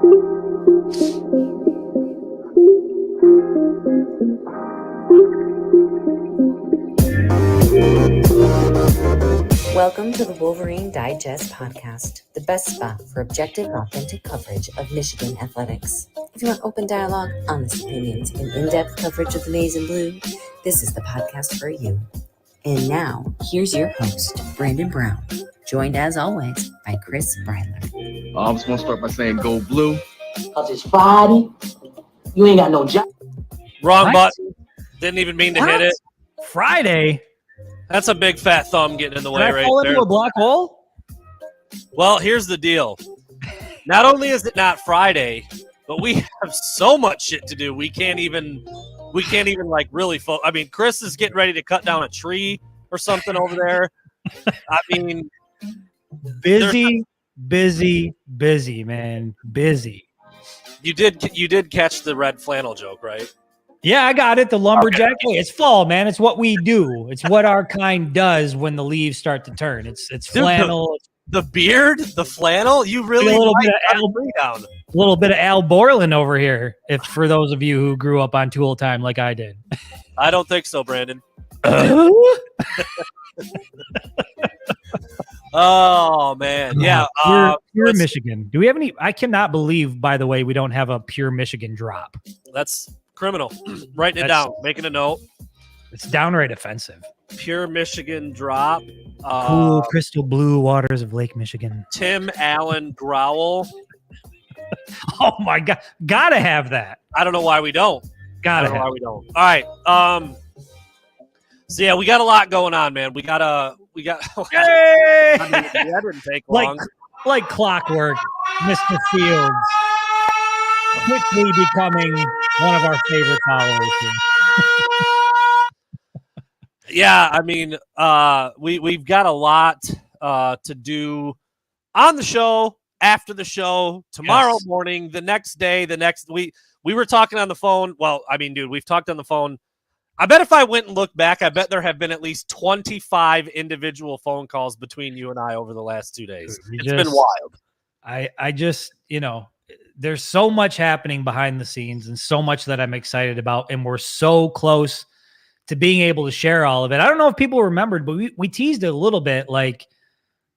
Welcome to the Wolverine Digest podcast, the best spot for objective, authentic coverage of Michigan athletics. If you want open dialogue, honest opinions, and in-depth coverage of the maize and blue, this is the podcast for you. And now, here's your host, Brandon Brown, joined as always by Chris Breiler. I was going to start by saying go blue. Because it's Friday. You ain't got no job. Wrong button. Didn't even mean to hit it. Friday? That's a big fat thumb getting in the way Did I right fall there. into a black hole? Well, here's the deal. Not only is it not Friday, but we have so much shit to do. We can't even like really I mean, Chris is getting ready to cut down a tree or something over there. I mean, busy, man. Busy. You did catch the red flannel joke, right? Yeah, I got it. The lumberjack. Okay. Hey, it's fall, man. It's what we do. It's what our kind does when the leaves start to turn. It's flannel. The beard, the flannel. You really a little like a little bit of Al Borland over here. If for those of you who grew up on Tool Time like I did. I don't think so, Brandon. Oh man, yeah. Pure Michigan. Do we have any? I cannot believe, by the way, we don't have a pure Michigan drop. That's criminal. Writing it down, making a note. It's downright offensive. Pure Michigan drop. Cool crystal blue waters of Lake Michigan. Tim Allen growl. Oh my God. Gotta have that. I don't know why we don't. Gotta have why we don't. All right. So yeah, we got a lot going on, man. We got Hey! I mean, that didn't take long. Like clockwork, Mr. Fields quickly becoming one of our favorite followers here. Yeah, I mean, we've got a lot to do on the show, after the show, tomorrow morning, the next day, the next week. We were talking on the phone. Well, I mean, dude, we've talked on the phone. I bet if I went and looked back, I bet there have been at least 25 individual phone calls between you and I over the last 2 days. It's been wild. I just, there's so much happening behind the scenes and so much that I'm excited about. And we're so close to being able to share all of it. I don't know if people remembered, but we teased it a little bit. Like,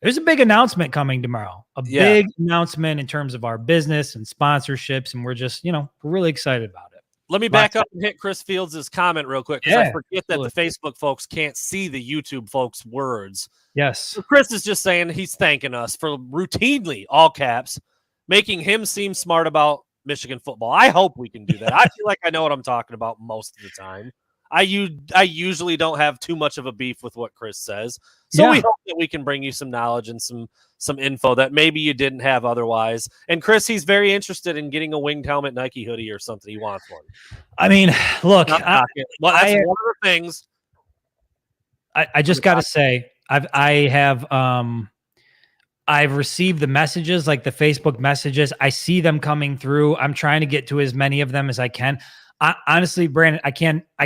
there's a big announcement coming tomorrow, big announcement in terms of our business and sponsorships. And we're just, we're really excited about it. Let me back up and hit Chris Fields' comment real quick, because I forget that the Facebook folks can't see the YouTube folks' words. Yes. So Chris is just saying he's thanking us for routinely, all caps, making him seem smart about Michigan football. I hope we can do that. I feel like I know what I'm talking about most of the time. I usually don't have too much of a beef with what Chris says. So we hope that we can bring you some knowledge and some info that maybe you didn't have otherwise. And Chris, he's very interested in getting a winged helmet Nike hoodie or something. He wants one. I mean, look, that's one of the things. I just got to say, I've received the messages, like the Facebook messages. I see them coming through. I'm trying to get to as many of them as I can. Honestly, Brandon, I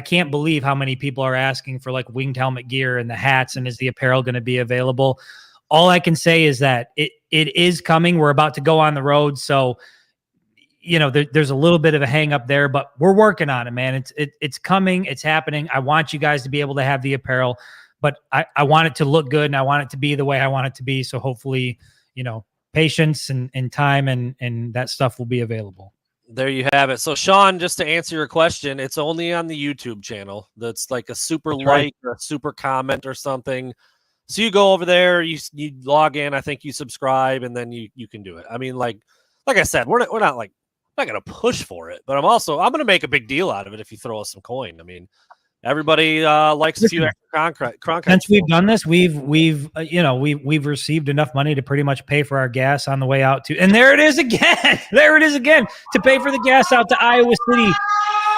can't believe how many people are asking for like winged helmet gear and the hats, and is the apparel going to be available? All I can say is that it is coming. We're about to go on the road, so there's a little bit of a hang up there, but we're working on it, man. It's coming, it's happening. I want you guys to be able to have the apparel, but I want it to look good and I want it to be the way I want it to be. So hopefully, patience and time and that stuff will be available. There you have it. So, Sean, just to answer your question, it's only on the YouTube channel. That's like a super like or a super comment or something. So you go over there, you log in, I think you subscribe, and then you can do it. I mean, like I said, we're not going to push for it, but I'm going to make a big deal out of it if you throw us some coin. I mean, everybody likes a few extra concrete. Since we've done this, we've received enough money to pretty much pay for our gas on the way out to, and there it is again. There it is again, to pay for the gas out to Iowa City.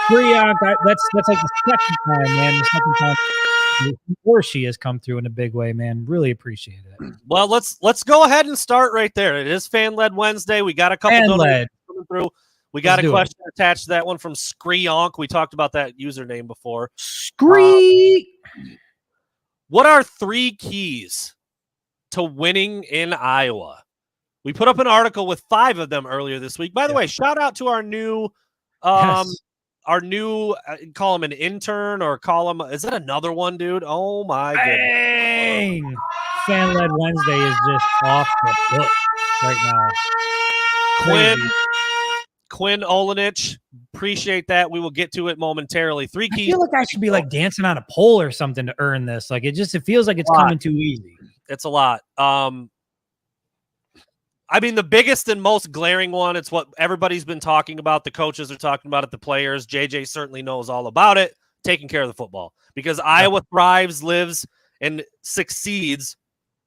That's like the second time, man. The second time or she has come through in a big way, man. Really appreciate it. Well, let's go ahead and start right there. It is Fan Led Wednesday. We got a couple donations coming through. We got a question attached to that one from Screonk. We talked about that username before. What are 3 keys to winning in Iowa? We put up an article with 5 of them earlier this week. By the way, shout out to our new call him an intern or call him, is that another one, dude? Oh my goodness. Fan-led Wednesday is just off the foot right now. Quinn Olenich, appreciate that. We will get to it momentarily. 3 keys. I feel like I should be like dancing on a pole or something to earn this. Like it feels like it's coming too easy. It's a lot. I mean, the biggest and most glaring one, it's what everybody's been talking about. The coaches are talking about it, the players. JJ certainly knows all about it, taking care of the football. Because Iowa thrives, lives, and succeeds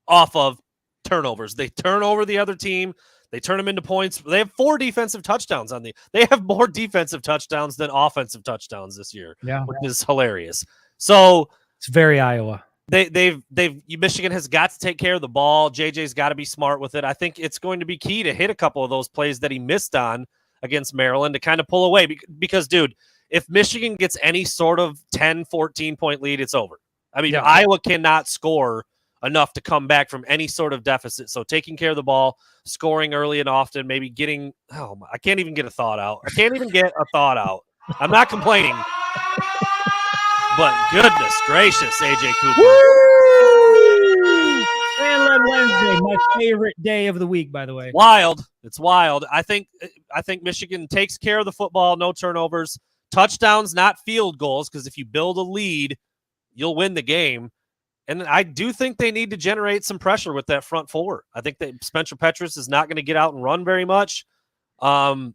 off of turnovers. They turn over the other team. They turn them into points. They have 4 defensive touchdowns on they have more defensive touchdowns than offensive touchdowns this year, which is hilarious. So it's very Iowa. Michigan has got to take care of the ball. JJ's got to be smart with it. I think it's going to be key to hit a couple of those plays that he missed on against Maryland to kind of pull away. Because, dude, if Michigan gets any sort of 10, 14-point lead, it's over. I mean, Iowa cannot score enough to come back from any sort of deficit. So taking care of the ball, scoring early and often, maybe getting – I can't even get a thought out. I'm not complaining. But goodness gracious, AJ Cooper. Fan-led Wednesday, my favorite day of the week, by the way. Wild. It's wild. I think Michigan takes care of the football, no turnovers, touchdowns, not field goals, because if you build a lead, you'll win the game. And I do think they need to generate some pressure with that front four. I think that Spencer Petras is not going to get out and run very much. And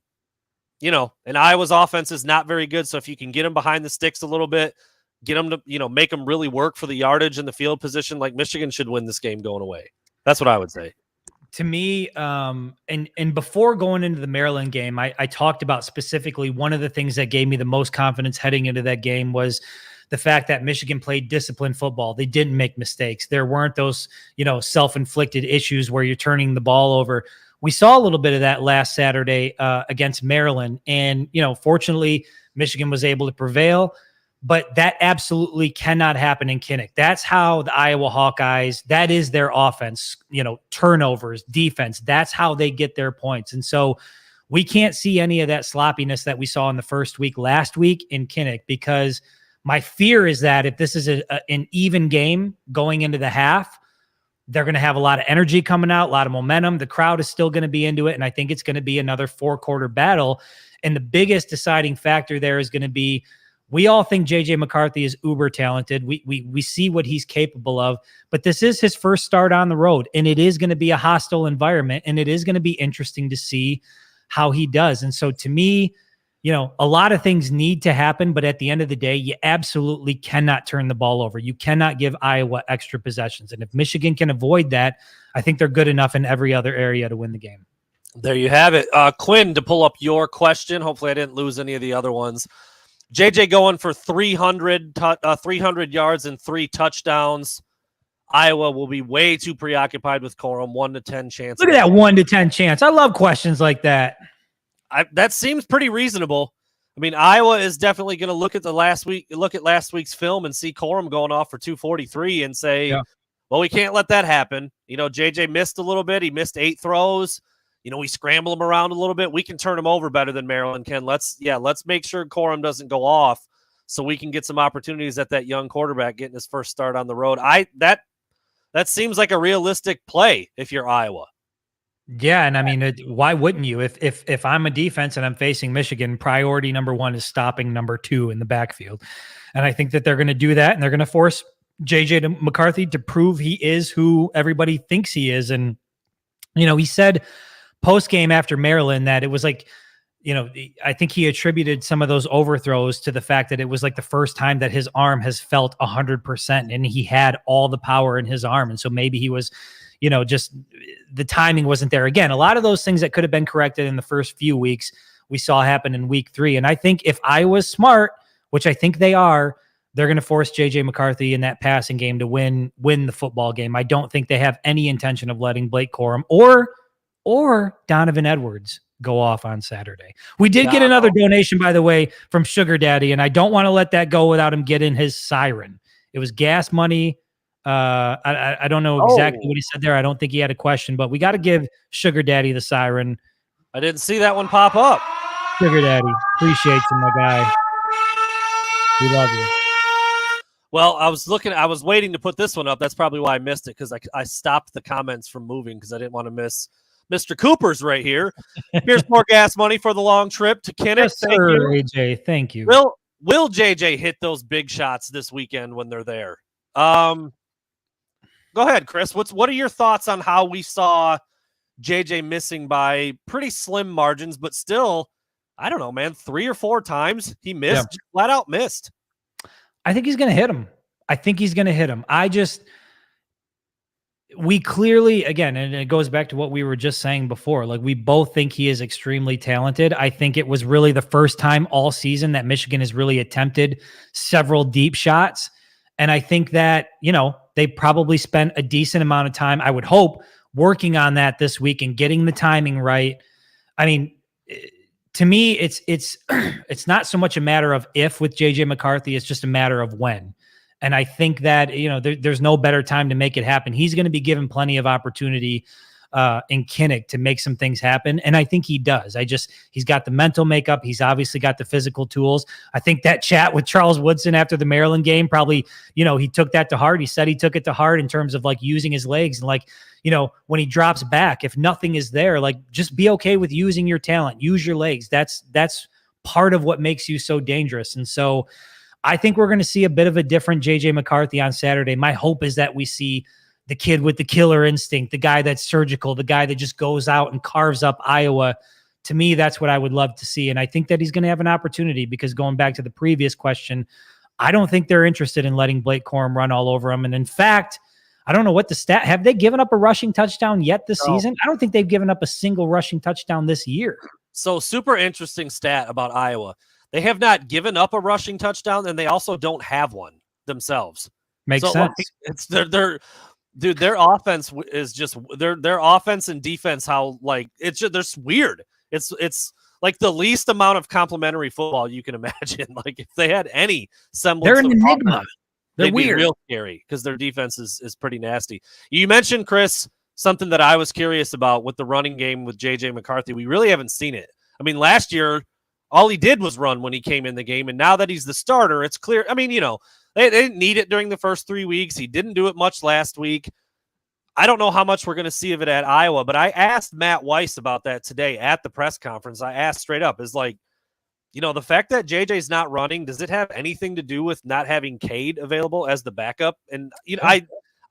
Iowa's offense is not very good. So if you can get them behind the sticks a little bit, get them to, make them really work for the yardage and the field position, like Michigan should win this game going away. That's what I would say. To me, and before going into the Maryland game, I talked about specifically one of the things that gave me the most confidence heading into that game was the fact that Michigan played disciplined football. They didn't make mistakes. There weren't those, self-inflicted issues where you're turning the ball over. We saw a little bit of that last Saturday against Maryland. And, fortunately, Michigan was able to prevail. But that absolutely cannot happen in Kinnick. That's how the Iowa Hawkeyes, that is their offense, turnovers, defense. That's how they get their points. And so we can't see any of that sloppiness that we saw in the first week last week in Kinnick, because my fear is that if this is an even game going into the half, they're going to have a lot of energy coming out, a lot of momentum. The crowd is still going to be into it, and I think it's going to be another 4-quarter battle. And the biggest deciding factor there is going to be, we all think J.J. McCarthy is uber talented. We see what he's capable of, but this is his first start on the road, and it is going to be a hostile environment, and it is going to be interesting to see how he does. And so to me, a lot of things need to happen, but at the end of the day, you absolutely cannot turn the ball over. You cannot give Iowa extra possessions. And if Michigan can avoid that, I think they're good enough in every other area to win the game. There you have it. Quinn, to pull up your question, hopefully I didn't lose any of the other ones. JJ going for 300 yards and 3 touchdowns. Iowa will be way too preoccupied with Corum. 1 to 10 chance. Look at that 1 to 10 chance. I love questions like that. That seems pretty reasonable. I mean, Iowa is definitely going to look at last week's film and see Corum going off for 243 and say, well, we can't let that happen. JJ missed a little bit. He missed 8 throws. We scramble him around a little bit. We can turn him over better than Maryland can. Let's make sure Corum doesn't go off so we can get some opportunities at that young quarterback getting his first start on the road. That seems like a realistic play if you're Iowa. Yeah, and I mean, why wouldn't you? If I'm a defense and I'm facing Michigan, priority number 1 is stopping number 2 in the backfield. And I think that they're going to do that, and they're going to force J.J. McCarthy to prove he is who everybody thinks he is. And, he said post-game after Maryland that it was like, I think he attributed some of those overthrows to the fact that it was like the first time that his arm has felt 100% and he had all the power in his arm. And so maybe he was, just the timing wasn't there. Again, a lot of those things that could have been corrected in the first few weeks, we saw happen in week 3. And I think if Iowa's smart, which I think they are, they're going to force J.J. McCarthy in that passing game to win the football game. I don't think they have any intention of letting Blake Corum or Donovan Edwards go off on Saturday. We did get another donation, by the way, from Sugar Daddy, and I don't want to let that go without him getting his siren. It was gas money I don't know exactly what he said there. I don't think he had a question, but we got to give Sugar Daddy the siren. I didn't see that one pop up. Sugar Daddy, appreciate you, my guy. We love you. Well, I was waiting to put this one up. That's probably why I missed it, because I stopped the comments from moving because I didn't want to miss Mr. Cooper's right here. Here's more gas money for the long trip to Kinnick. Yes, sir, AJ. Thank you. Will JJ hit those big shots this weekend when they're there? Go ahead, Chris. What are your thoughts on how we saw JJ missing by pretty slim margins, but still, I don't know, man, 3 or 4 times he missed, just flat out missed. I think he's going to hit him. We clearly, again, and it goes back to what we were just saying before, like we both think he is extremely talented. I think it was really the first time all season that Michigan has really attempted several deep shots. And I think that, they probably spent a decent amount of time, I would hope, working on that this week and getting the timing right. I mean, to me, it's it's not so much a matter of if with JJ McCarthy, it's just a matter of when. And I think that, there's no better time to make it happen. He's going to be given plenty of opportunity in Kinnick to make some things happen. And I think he does. He's got the mental makeup. He's obviously got the physical tools. I think that chat with Charles Woodson after the Maryland game, probably, he took that to heart. He said he took it to heart in terms of like using his legs and when he drops back, if nothing is there, like just be okay with using your talent, use your legs. That's part of what makes you so dangerous. And so I think we're going to see a bit of a different JJ McCarthy on Saturday. My hope is that we see the kid with the killer instinct, the guy that's surgical, the guy that just goes out and carves up Iowa. To me, that's what I would love to see. And I think that he's going to have an opportunity because going back to the previous question, I don't think they're interested in letting Blake Corum run all over him. And in fact, I don't know what the stat. Have they given up a rushing touchdown yet this season? I don't think they've given up a single rushing touchdown this year. So super interesting stat about Iowa. They have not given up a rushing touchdown, and they also don't have one themselves. Makes sense. It's their offense is just their offense and defense. How it's just they're weird. It's like the least amount of complimentary football you can imagine. Like if they had any semblance, they're an enigma. Offense, they're weird, real scary because their defense is pretty nasty. You mentioned, Chris, something that I was curious about with the running game with JJ McCarthy. We really haven't seen it. I mean, last year, all he did was run when he came in the game. And now that he's the starter, it's clear. I mean, they didn't need it during the first 3 weeks. He didn't do it much last week. I don't know how much we're going to see of it at Iowa, but I asked Matt Weiss about that today at the press conference. I asked straight up, is like, the fact that JJ's not running, does it have anything to do with not having Cade available as the backup? And,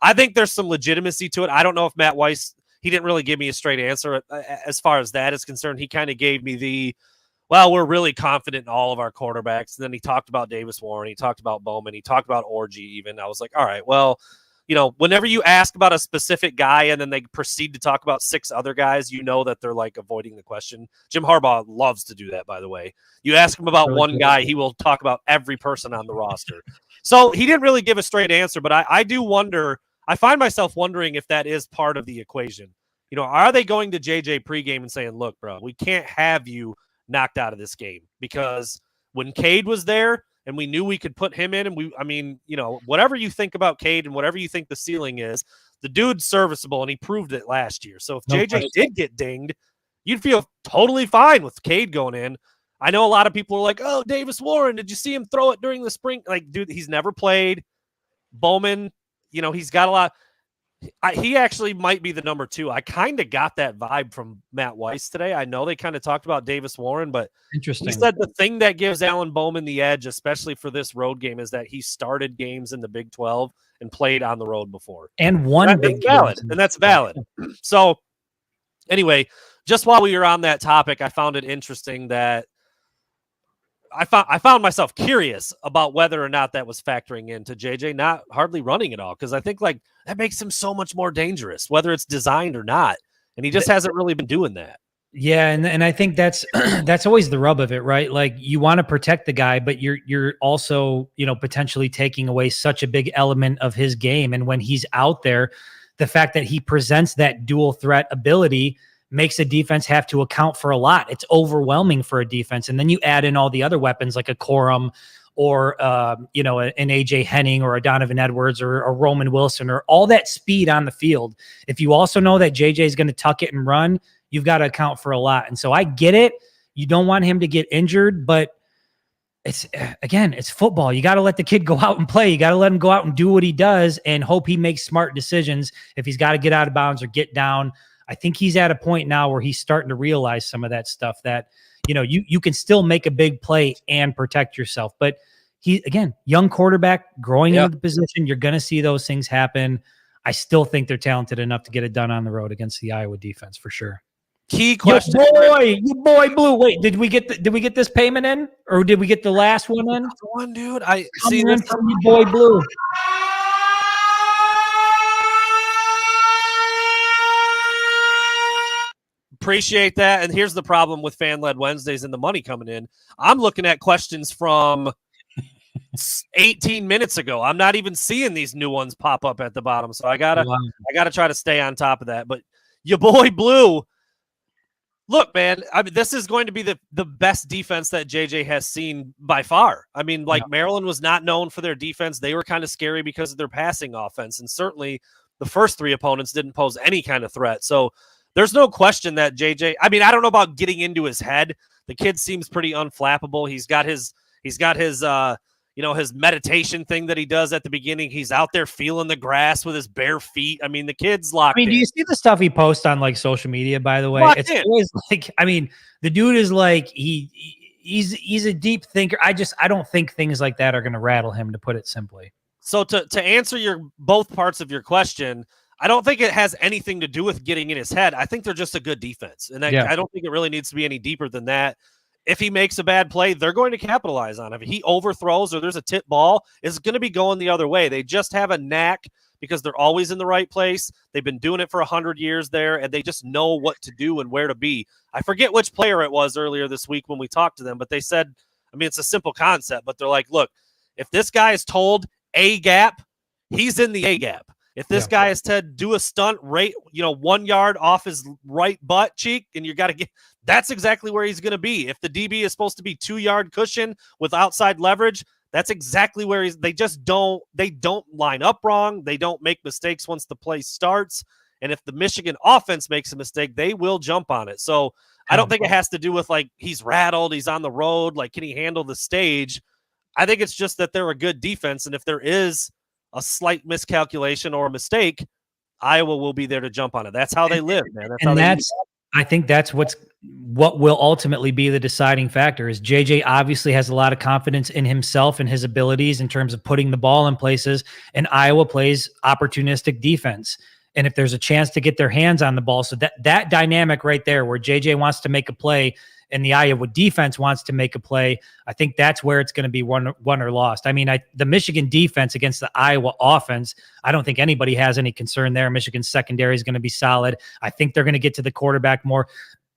I think there's some legitimacy to it. I don't know if Matt Weiss, he didn't really give me a straight answer as far as that is concerned. He kind of gave me well, we're really confident in all of our quarterbacks. And then he talked about Davis Warren. He talked about Bowman. He talked about Orji even. I was like, all right, well, whenever you ask about a specific guy and then they proceed to talk about 6 other guys, that they're like avoiding the question. Jim Harbaugh loves to do that, by the way. You ask him about one guy, he will talk about every person on the roster. So he didn't really give a straight answer, but I do wonder, I find myself wondering if that is part of the equation. Are they going to JJ pregame and saying, look, bro, we can't have you knocked out of this game because when Cade was there and we knew we could put him in and whatever you think about Cade and whatever you think the ceiling is, the dude's serviceable and he proved it last year. So if JJ did get dinged, you'd feel totally fine with Cade going in. I know a lot of people are like, oh, Davis Warren, did you see him throw it during the spring? Like, dude, he's never played. Bowman, he's got a lot. He actually might be the number 2. I kind of got that vibe from Matt Weiss today. I know they kind of talked about Davis Warren, but interesting. He said the thing that gives Alan Bowman the edge, especially for this road game, is that he started games in the Big 12 and played on the road before. And won big games. And that's valid. So anyway, just while we were on that topic, I found it interesting that I found myself curious about whether or not that was factoring into JJ not hardly running at all, because I think that makes him so much more dangerous, whether it's designed or not, and he just hasn't really been doing that. Yeah, and I think that's always the rub of it, right? Like you want to protect the guy, but you're also potentially taking away such a big element of his game, and when he's out there, the fact that he presents that dual threat ability makes a defense have to account for a lot. It's overwhelming for a defense. And then you add in all the other weapons like a Corum or you know, an AJ Henning or a Donovan Edwards or a Roman Wilson or all that speed on the field. If you also know that JJ is going to tuck it and run, you've got to account for a lot. And so I get it. You don't want him to get injured, but it's football. You got to let the kid go out and play. You got to let him go out and do what he does and hope he makes smart decisions. If he's got to get out of bounds or get down, I think he's at a point now where he's starting to realize some of that stuff that, you know, you can still make a big play and protect yourself. But he, again, young quarterback growing into the position, you're going to see those things happen. I still think they're talented enough to get it done on the road against the Iowa defense for sure. Key question. You boy Blue. Wait, did we get this payment in, or did we get the last one in? One dude, I Come see in this from your boy Blue. Appreciate that. And here's the problem with Fan-Led Wednesdays and the money coming in. I'm looking at questions from 18 minutes ago. I'm not even seeing these new ones pop up at the bottom. So I gotta try to stay on top of that. But your boy Blue, look, man, I mean, this is going to be the best defense that JJ has seen by far. I mean, Maryland was not known for their defense. They were kind of scary because of their passing offense. And certainly the first three opponents didn't pose any kind of threat. So there's no question that JJ, I mean, I don't know about getting into his head. The kid seems pretty unflappable. He's got his you know, his meditation thing that he does at the beginning. He's out there feeling the grass with his bare feet. I mean, the kid's locked in. Do you see the stuff he posts on like social media, by the way? It's always like, I mean, the dude is like, he's a deep thinker. I don't think things like that are going to rattle him, to put it simply. So to answer both parts of your question, I don't think it has anything to do with getting in his head. I think they're just a good defense. And I don't think it really needs to be any deeper than that. If he makes a bad play, they're going to capitalize on it. If he overthrows or there's a tip ball, it's going to be going the other way. They just have a knack because they're always in the right place. They've been doing it for 100 years there, and they just know what to do and where to be. I forget which player it was earlier this week when we talked to them, but they said, I mean, it's a simple concept, but they're like, look, if this guy is told A gap, he's in the A gap. If this guy is to do a stunt right, 1 yard off his right butt cheek, and you got to get, that's exactly where he's going to be. If the DB is supposed to be 2 yard cushion with outside leverage, that's exactly where they don't line up wrong. They don't make mistakes once the play starts. And if the Michigan offense makes a mistake, they will jump on it. So I don't think it has to do with like, he's rattled, he's on the road. Like, can he handle the stage? I think it's just that they're a good defense. And if there is a slight miscalculation or a mistake, Iowa will be there to jump on it. That's how they live, man. I think that's what will ultimately be the deciding factor. Is JJ obviously has a lot of confidence in himself and his abilities in terms of putting the ball in places, and Iowa plays opportunistic defense. And if there's a chance to get their hands on the ball, so that dynamic right there where JJ wants to make a play and the Iowa defense wants to make a play, I think that's where it's going to be won or lost. I mean, the Michigan defense against the Iowa offense, I don't think anybody has any concern there. Michigan's secondary is going to be solid. I think they're going to get to the quarterback more.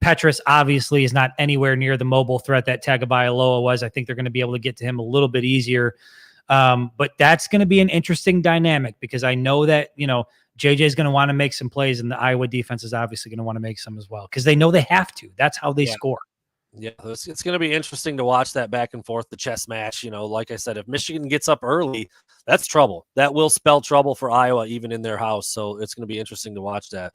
Petrus obviously is not anywhere near the mobile threat that Tagovailoa was. I think they're going to be able to get to him a little bit easier. But that's going to be an interesting dynamic because I know that, JJ is going to want to make some plays, and the Iowa defense is obviously going to want to make some as well because they know they have to. That's how they score. Yeah, it's going to be interesting to watch that back and forth, the chess match. Like I said, if Michigan gets up early, that's trouble. That will spell trouble for Iowa, even in their house. So it's going to be interesting to watch that.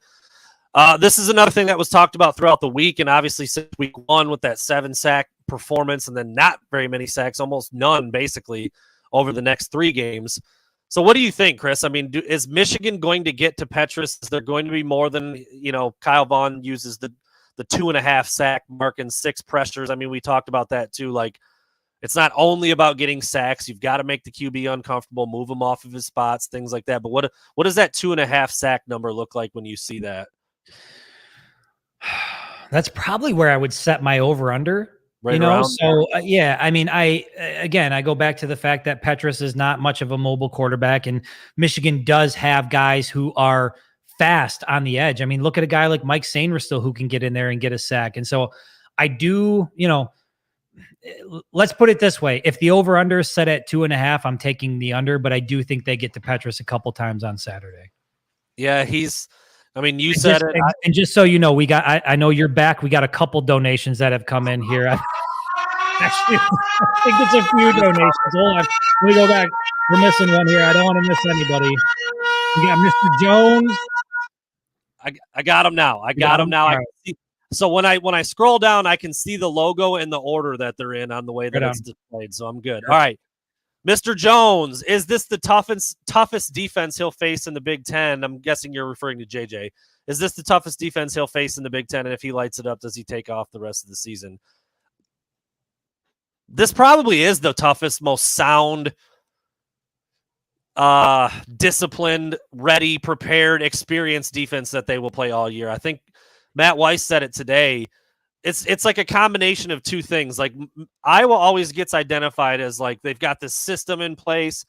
This is another thing that was talked about throughout the week, and obviously since week 1 with that 7-sack performance and then not very many sacks, almost none basically over the next 3 games. So what do you think, Chris? I mean, is Michigan going to get to Petrus? Is there going to be more than, Kyle Vaughn uses the 2.5 sack mark and 6 pressures? I mean, we talked about that too. Like, it's not only about getting sacks. You've got to make the QB uncomfortable, move him off of his spots, things like that. But what does that 2.5 sack number look like when you see that? That's probably where I would set my over-under. Right I mean, I go back to the fact that Petrus is not much of a mobile quarterback, and Michigan does have guys who are fast on the edge. I mean, look at a guy like Mike Sainristil who can get in there and get a sack. And so I do, let's put it this way. If the over-under is set at 2.5, I'm taking the under, but I do think they get to Petrus a couple times on Saturday. Yeah, you said it. And just so you know, I know you're back. We got a couple donations that have come in here. Actually, I think it's a few donations. Hold on. Let me go back. We're missing one here. I don't want to miss anybody. We got Mr. Jones. I got him now. I got him now. All I right. can see, so when I scroll down, I can see the logo and the order that they're in on the way that Right it's on. displayed. So I'm good. All right. Mr. Jones, is this the toughest defense he'll face in the Big Ten? I'm guessing you're referring to JJ. Is this the toughest defense he'll face in the Big Ten? And if he lights it up, does he take off the rest of the season? This probably is the toughest, most sound, disciplined, ready, prepared, experienced defense that they will play all year. I think Matt Weiss said it today. It's like a combination of two things. Like Iowa always gets identified as like they've got this system in place.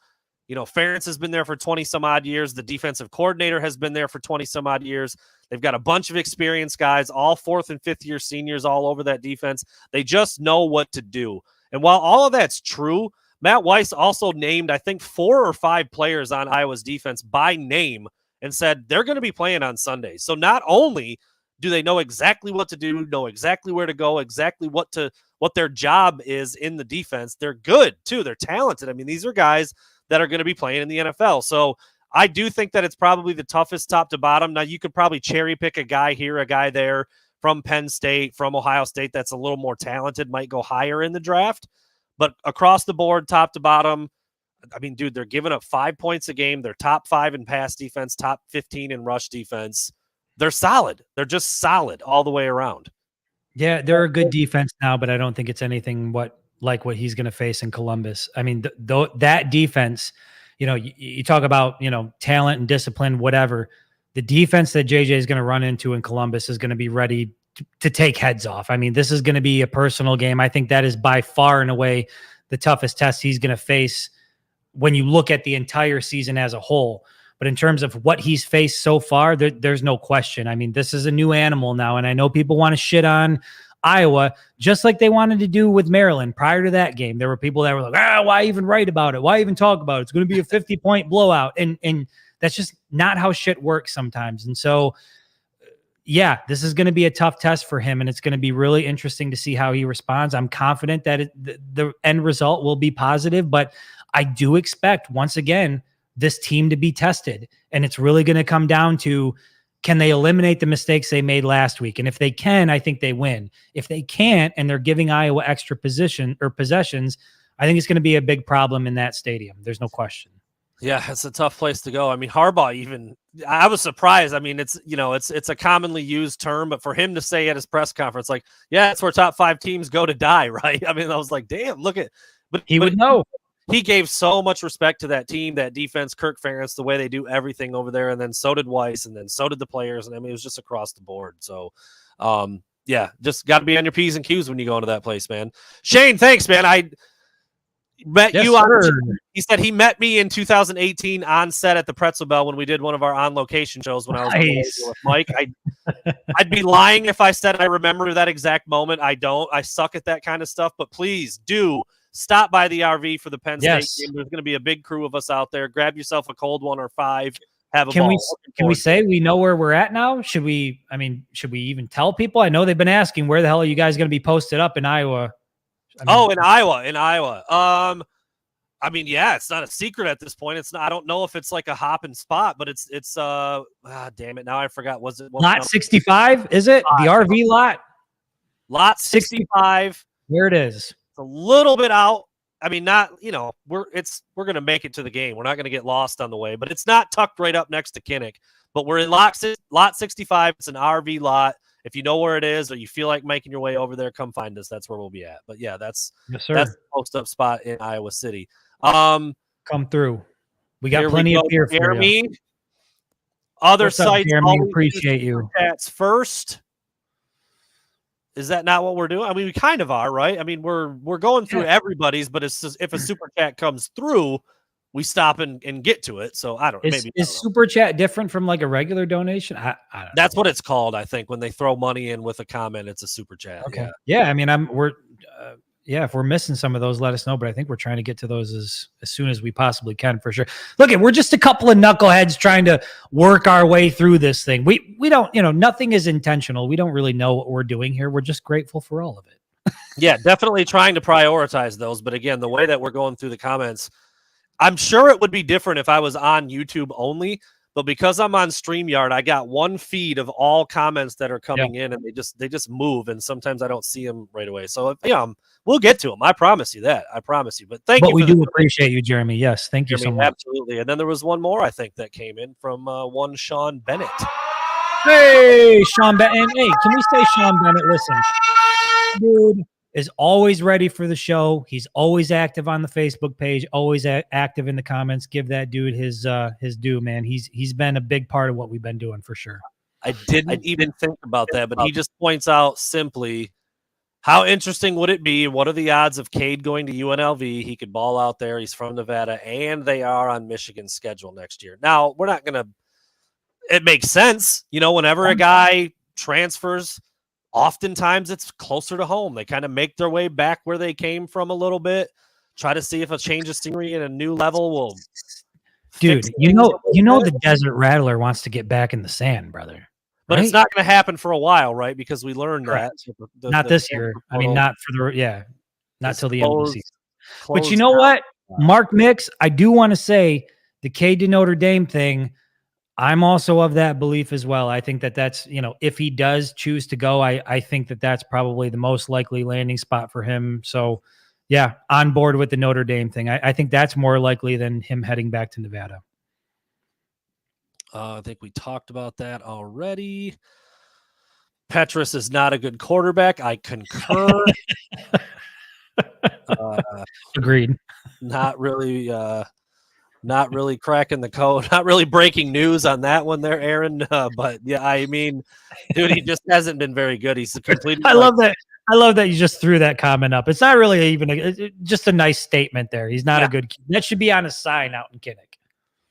You know, Ferentz has been there for 20 some odd years. The defensive coordinator has been there for 20 some odd years. They've got a bunch of experienced guys, all 4th and 5th year seniors all over that defense. They just know what to do. And while all of that's true, Matt Weiss also named, I think, 4 or 5 players on Iowa's defense by name and said they're going to be playing on Sunday. So not only do they know exactly what to do, know exactly where to go, exactly what their job is in the defense, they're good too. They're talented. I mean, these are guys that are going to be playing in the NFL. So I do think that it's probably the toughest top to bottom. Now, you could probably cherry pick a guy here, a guy there from Penn State, from Ohio State that's a little more talented, might go higher in the draft. But across the board, top to bottom, I mean, dude, they're giving up 5 points a game. They're top 5 in pass defense, top 15 in rush defense. They're solid. They're just solid all the way around. Yeah, they're a good defense now, but I don't think it's anything like what he's going to face in Columbus. I mean, that defense, you know, you talk about, you know, talent and discipline, whatever. The defense that JJ is going to run into in Columbus is going to be ready to take heads off. I mean, this is going to be a personal game. I think that is by far and away the toughest test he's going to face when you look at the entire season as a whole. But in terms of what he's faced so far, there's no question. I mean, this is a new animal now, and I know people want to shit on Iowa, just like they wanted to do with Maryland prior to that game. There were people that were like, why even write about it? Why even talk about it? It's going to be a 50-point blowout. And that's just not how shit works sometimes. And so, yeah, this is going to be a tough test for him, and it's going to be really interesting to see how he responds. I'm confident that the end result will be positive, but I do expect, once again, this team to be tested. And it's really going to come down to, can they eliminate the mistakes they made last week? And if they can, I think they win. If they can't, and they're giving Iowa extra possessions, I think it's going to be a big problem in that stadium. There's no question. Yeah, it's a tough place to go. I mean, Harbaugh I was surprised. I mean, it's a commonly used term, but for him to say at his press conference, like, yeah, it's where top 5 teams go to die, right? I mean, I was like, damn, but he would know. He gave so much respect to that team, that defense, Kirk Ferentz, the way they do everything over there. And then so did Weiss, and then so did the players. And I mean, it was just across the board. So, yeah, just got to be on your P's and Q's when you go into that place, man. Shane, thanks, man. I met you on. He said he met me in 2018 on set at the Pretzel Bell when we did one of our on location shows when I was with Mike. I'd be lying if I said I remember that exact moment. I don't. I suck at that kind of stuff. But please do stop by the RV for the Penn State game. There's going to be a big crew of us out there. Grab yourself a cold one or 5. Have a ball. Can we say we know where we're at now? Should we even tell people? I know they've been asking, where the hell are you guys going to be posted up in Iowa? In Iowa. I mean, yeah, it's not a secret at this point. It's not. I don't know if it's like a hopping spot, but it's. Damn it! Now I forgot. Was it lot 65? Is it the RV lot? Lot 65. Here it is. A little bit out. I mean, not, you know, we're going to make it to the game. We're not going to get lost on the way, but it's not tucked right up next to Kinnick, but we're in lot 65. It's an RV lot. If you know where it is, or you feel like making your way over there, come find us. That's where we'll be at. But yeah, that's the post up spot in Iowa City. Come through. We got plenty of beer for you. Other sites. Jeremy, appreciate you. Chats first. Is that not what we're doing? I mean, we kind of are, right? I mean, we're going through everybody's, but it's just, if a super chat comes through, we stop and get to it. So I don't know. Is super chat different from like a regular donation? I don't know. That's what it's called, I think. When they throw money in with a comment, it's a super chat. Okay. Yeah. I mean, if we're missing some of those, let us know. But I think we're trying to get to those as soon as we possibly can, for sure. Look, we're just a couple of knuckleheads trying to work our way through this thing. We don't, nothing is intentional. We don't really know what we're doing here. We're just grateful for all of it. Yeah, definitely trying to prioritize those. But again, the way that we're going through the comments, I'm sure it would be different if I was on YouTube only. But because I'm on StreamYard, I got one feed of all comments that are coming in, and they just move, and sometimes I don't see them right away. So we'll get to them. I promise you that. I promise you. But thank you. But we do appreciate you, Jeremy. Yes, thank you so much. Absolutely. And then there was one more I think that came in from one Sean Bennett. Hey, Sean Bennett. Hey, can we say Sean Bennett? Listen, dude is always ready for the show. He's always active on the Facebook page, always active in the comments. Give that dude his due, man. He's been a big part of what we've been doing for sure. I didn't even think about that, but he just points out simply, how interesting would it be? What are the odds of Cade going to UNLV? He could ball out there. He's from Nevada, and they are on Michigan's schedule next year. Now, we're not going to – it makes sense. Whenever a guy transfers, oftentimes it's closer to home. They kind of make their way back where they came from a little bit, try to see if a change of scenery at a new level will – Dude, the Desert Rattler wants to get back in the sand, brother. But it's not going to happen for a while, right? Because we learned that. Not this year. I mean, not for the not till the end of the season. But you know what? Mark Mix, I do want to say the Cade to Notre Dame thing, I'm also of that belief as well. I think that's, if he does choose to go, I think that's probably the most likely landing spot for him. So, yeah, on board with the Notre Dame thing. I think that's more likely than him heading back to Nevada. I think we talked about that already. Petrus is not a good quarterback. I concur. Agreed. Not really cracking the code. Not really breaking news on that one there, Aaron. But yeah, I mean, dude, he just hasn't been very good. He's completely. I love that you just threw that comment up. It's not really even just a nice statement there. He's not a good. That should be on a sign out in Kinnick.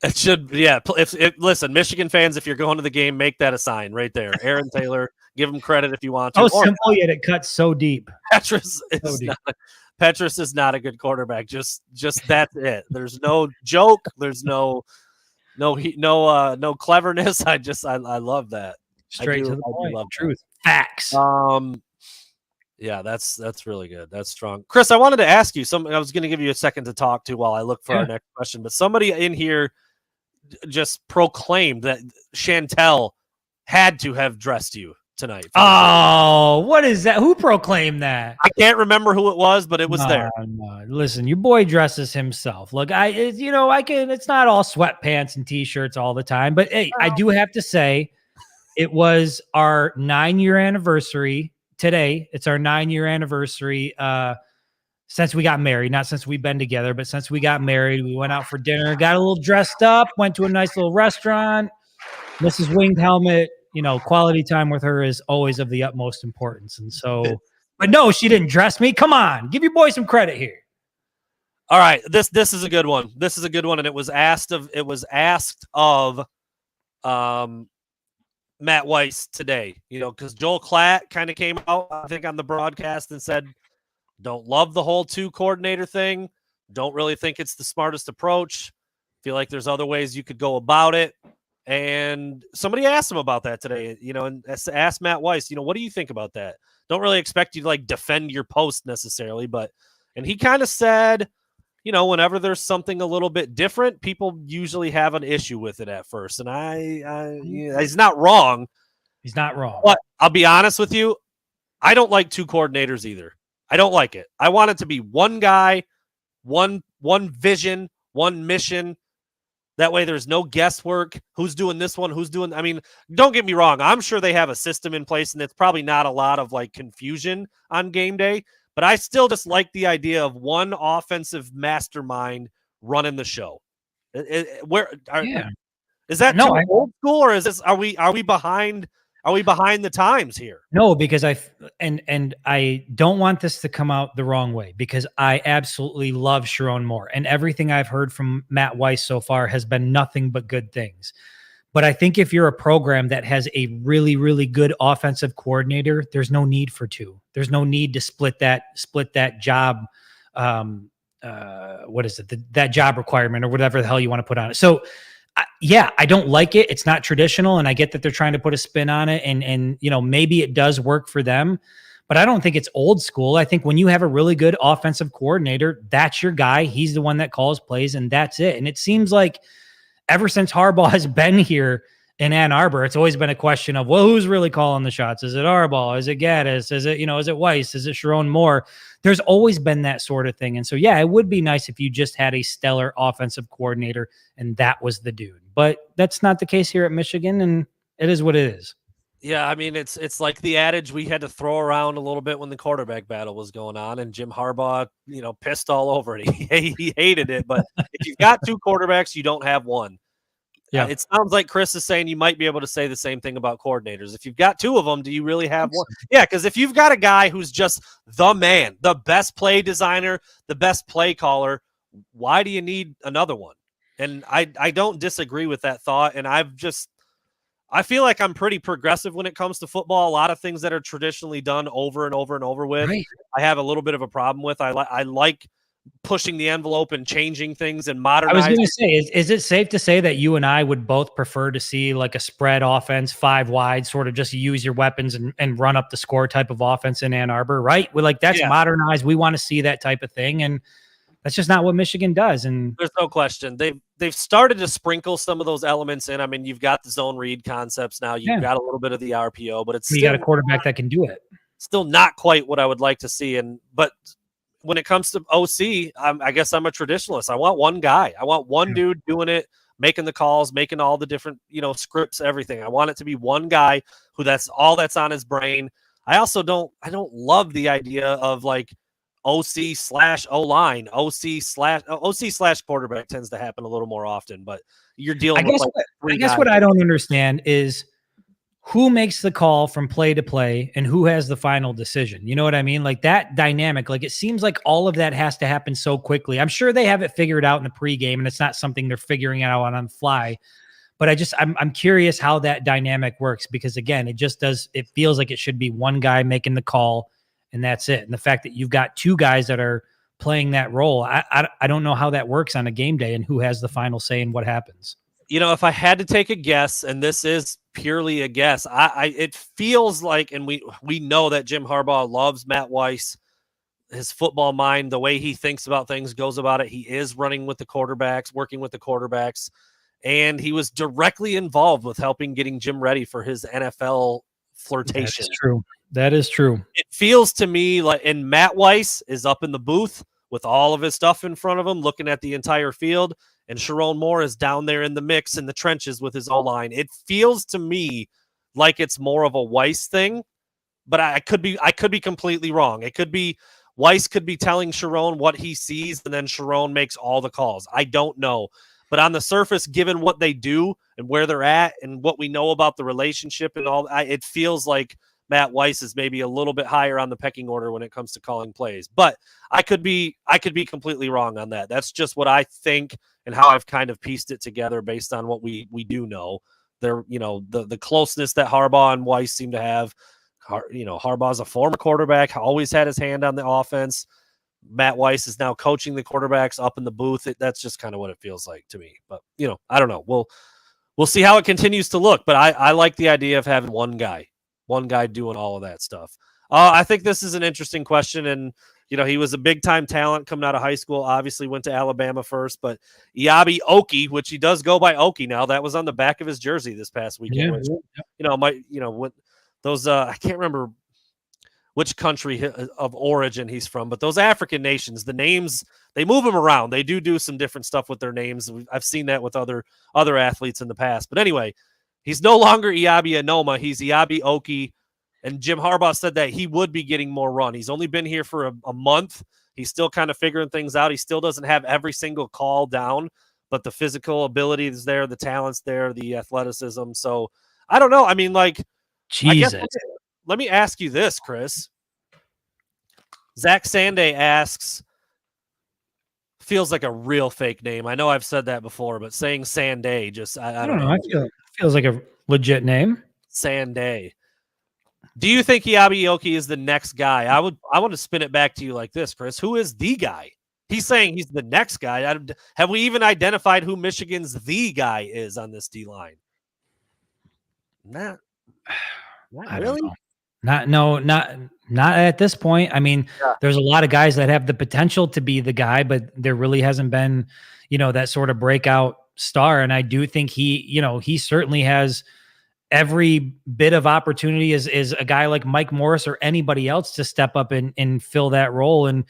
It should, yeah. Listen, Michigan fans, if you're going to the game, make that a sign right there. Aaron Taylor, give him credit if you want to. Oh, simple, yet it cuts so deep. Petrus is not a good quarterback. Just that's it. There's no joke. There's no cleverness. I love that. Straight to the point. Love truth. Facts. Yeah, that's really good. That's strong. Chris, I wanted to ask you something. I was going to give you a second to talk to while I look for our next question, but somebody in here just proclaimed that Chantel had to have dressed you tonight. Oh, what is that? Who proclaimed that? I can't remember who it was, but it was there. No. Listen, your boy dresses himself. Look, it's not all sweatpants and t-shirts all the time, but hey, I do have to say it was our 9-year anniversary today. It's our 9-year anniversary since we got married, not since we've been together, but since we got married. We went out for dinner, got a little dressed up, went to a nice little restaurant. Mrs. Winged Helmet, quality time with her is always of the utmost importance. And so, but no, she didn't dress me. Come on, give your boy some credit here. All right, this is a good one. This is a good one, and it was asked of Matt Weiss today, because Joel Klatt kind of came out, I think, on the broadcast and said, don't love the whole 2-coordinator thing. Don't really think it's the smartest approach. Feel like there's other ways you could go about it. And somebody asked him about that today, and asked Matt Weiss, what do you think about that? Don't really expect you to defend your post necessarily, and he kind of said, whenever there's something a little bit different, people usually have an issue with it at first. And he's not wrong. He's not wrong. But I'll be honest with you. I don't like 2 coordinators either. I don't like it. I want it to be one guy, one vision, one mission. That way there's no guesswork. Who's doing this one? Don't get me wrong. I'm sure they have a system in place, and it's probably not a lot of confusion on game day. But I still just like the idea of one offensive mastermind running the show. Is that too old school, or is this? Are we behind? Are we behind the times here? No, because I don't want this to come out the wrong way, because I absolutely love Sharon Moore, and everything I've heard from Matt Weiss so far has been nothing but good things. But I think if you're a program that has a really, really good offensive coordinator, there's no need for 2. There's no need to split that job. What is it? That job requirement or whatever the hell you want to put on it. So I don't like it. It's not traditional. And I get that they're trying to put a spin on it, and maybe it does work for them, but I don't think it's old school. I think when you have a really good offensive coordinator, that's your guy. He's the one that calls plays, and that's it. And it seems like ever since Harbaugh has been here in Ann Arbor, it's always been a question of, well, who's really calling the shots? Is it Harbaugh? Is it Gaddis? Is it, is it Weiss? Is it Sharon Moore? There's always been that sort of thing. And so, yeah, it would be nice if you just had a stellar offensive coordinator and that was the dude. But that's not the case here at Michigan, and it is what it is. Yeah, I mean, it's like the adage we had to throw around a little bit when the quarterback battle was going on, and Jim Harbaugh, pissed all over it. He hated it, but if you've got two quarterbacks, you don't have one. Yeah, it sounds like Chris is saying you might be able to say the same thing about coordinators. If you've got two of them, do you really have one? Yeah, because if you've got a guy who's just the man, the best play designer, the best play caller, why do you need another one? And I don't disagree with that thought, and I feel like I'm pretty progressive when it comes to football. A lot of things that are traditionally done over and over and over with, right, I have a little bit of a problem with. I like pushing the envelope and changing things and modernizing. I was going to say, is it safe to say that you and I would both prefer to see like a spread offense, 5 wide, sort of just use your weapons and run up the score type of offense in Ann Arbor, right? We're like, that's modernized. We want to see that type of thing. And that's just not what Michigan does. And there's no question. They've started to sprinkle some of those elements in. I mean, you've got the zone read concepts now. You've got a little bit of the RPO, but it's you got a quarterback that can do it. Still not quite what I would like to see. But when it comes to OC, I guess I'm a traditionalist. I want one guy. I want one dude doing it, making the calls, making all the different, scripts, everything. I want it to be one guy who that's all that's on his brain. I don't love the idea of like OC/O-line, OC/quarterback tends to happen a little more often, but you're dealing with I guess what I don't understand is who makes the call from play to play and who has the final decision. You know what I mean? Like that dynamic, like it seems like all of that has to happen so quickly. I'm sure they have it figured out in the pregame and it's not something they're figuring out on the fly, but I'm curious how that dynamic works because again, it feels like it should be one guy making the call and that's it. And the fact that you've got two guys that are playing that role, I don't know how that works on a game day and who has the final say in what happens. If I had to take a guess, and this is purely a guess, it feels like, and we know that Jim Harbaugh loves Matt Weiss, his football mind, the way he thinks about things, goes about it. He is running with the quarterbacks, working with the quarterbacks, and he was directly involved with helping getting Jim ready for his NFL flirtation. That is true. It feels to me like, and Matt Weiss is up in the booth with all of his stuff in front of him, looking at the entire field. And Sharon Moore is down there in the mix in the trenches with his O-line. It feels to me like it's more of a Weiss thing, but I could be completely wrong. It could be Weiss could be telling Sharon what he sees, and then Sharon makes all the calls. I don't know. But on the surface, given what they do and where they're at and what we know about the relationship and all, it feels like Matt Weiss is maybe a little bit higher on the pecking order when it comes to calling plays. But I could be completely wrong on that. That's just what I think and how I've kind of pieced it together based on what we do know. There, the closeness that Harbaugh and Weiss seem to have. Harbaugh's a former quarterback, always had his hand on the offense. Matt Weiss is now coaching the quarterbacks up in the booth. That's just kind of what it feels like to me. But, I don't know. We'll see how it continues to look. But I like the idea of having one guy doing all of that stuff. I think this is an interesting question. And, he was a big-time talent coming out of high school, obviously went to Alabama first. But Iabi Oki, which he does go by Oki now, that was on the back of his jersey this past weekend. Yeah. Which, with those, I can't remember which country of origin he's from, but those African nations, the names, they move them around. They do some different stuff with their names. I've seen that with other athletes in the past. But anyway, he's no longer Iabi Anoma. He's Iabi Oki. And Jim Harbaugh said that he would be getting more run. He's only been here for a month. He's still kind of figuring things out. He still doesn't have every single call down, but the physical ability is there, the talent's there, the athleticism. So I don't know. I mean, like, Jesus. Let me ask you this, Chris. Zach Sanday asks, feels like a real fake name. I know I've said that before, but saying Sanday just, I don't know. I feel it feels like a legit name. Sanday. Do you think Iabi Oki is the next guy? I want to spin it back to you like this, Chris. Who is the guy? He's saying he's the next guy. Have we even identified who Michigan's the guy is on this D line? Not really. Not at this point. I mean, there's a lot of guys that have the potential to be the guy, but there really hasn't been, that sort of breakout star. And I do think he certainly has every bit of opportunity is a guy like Mike Morris or anybody else to step up and fill that role. And,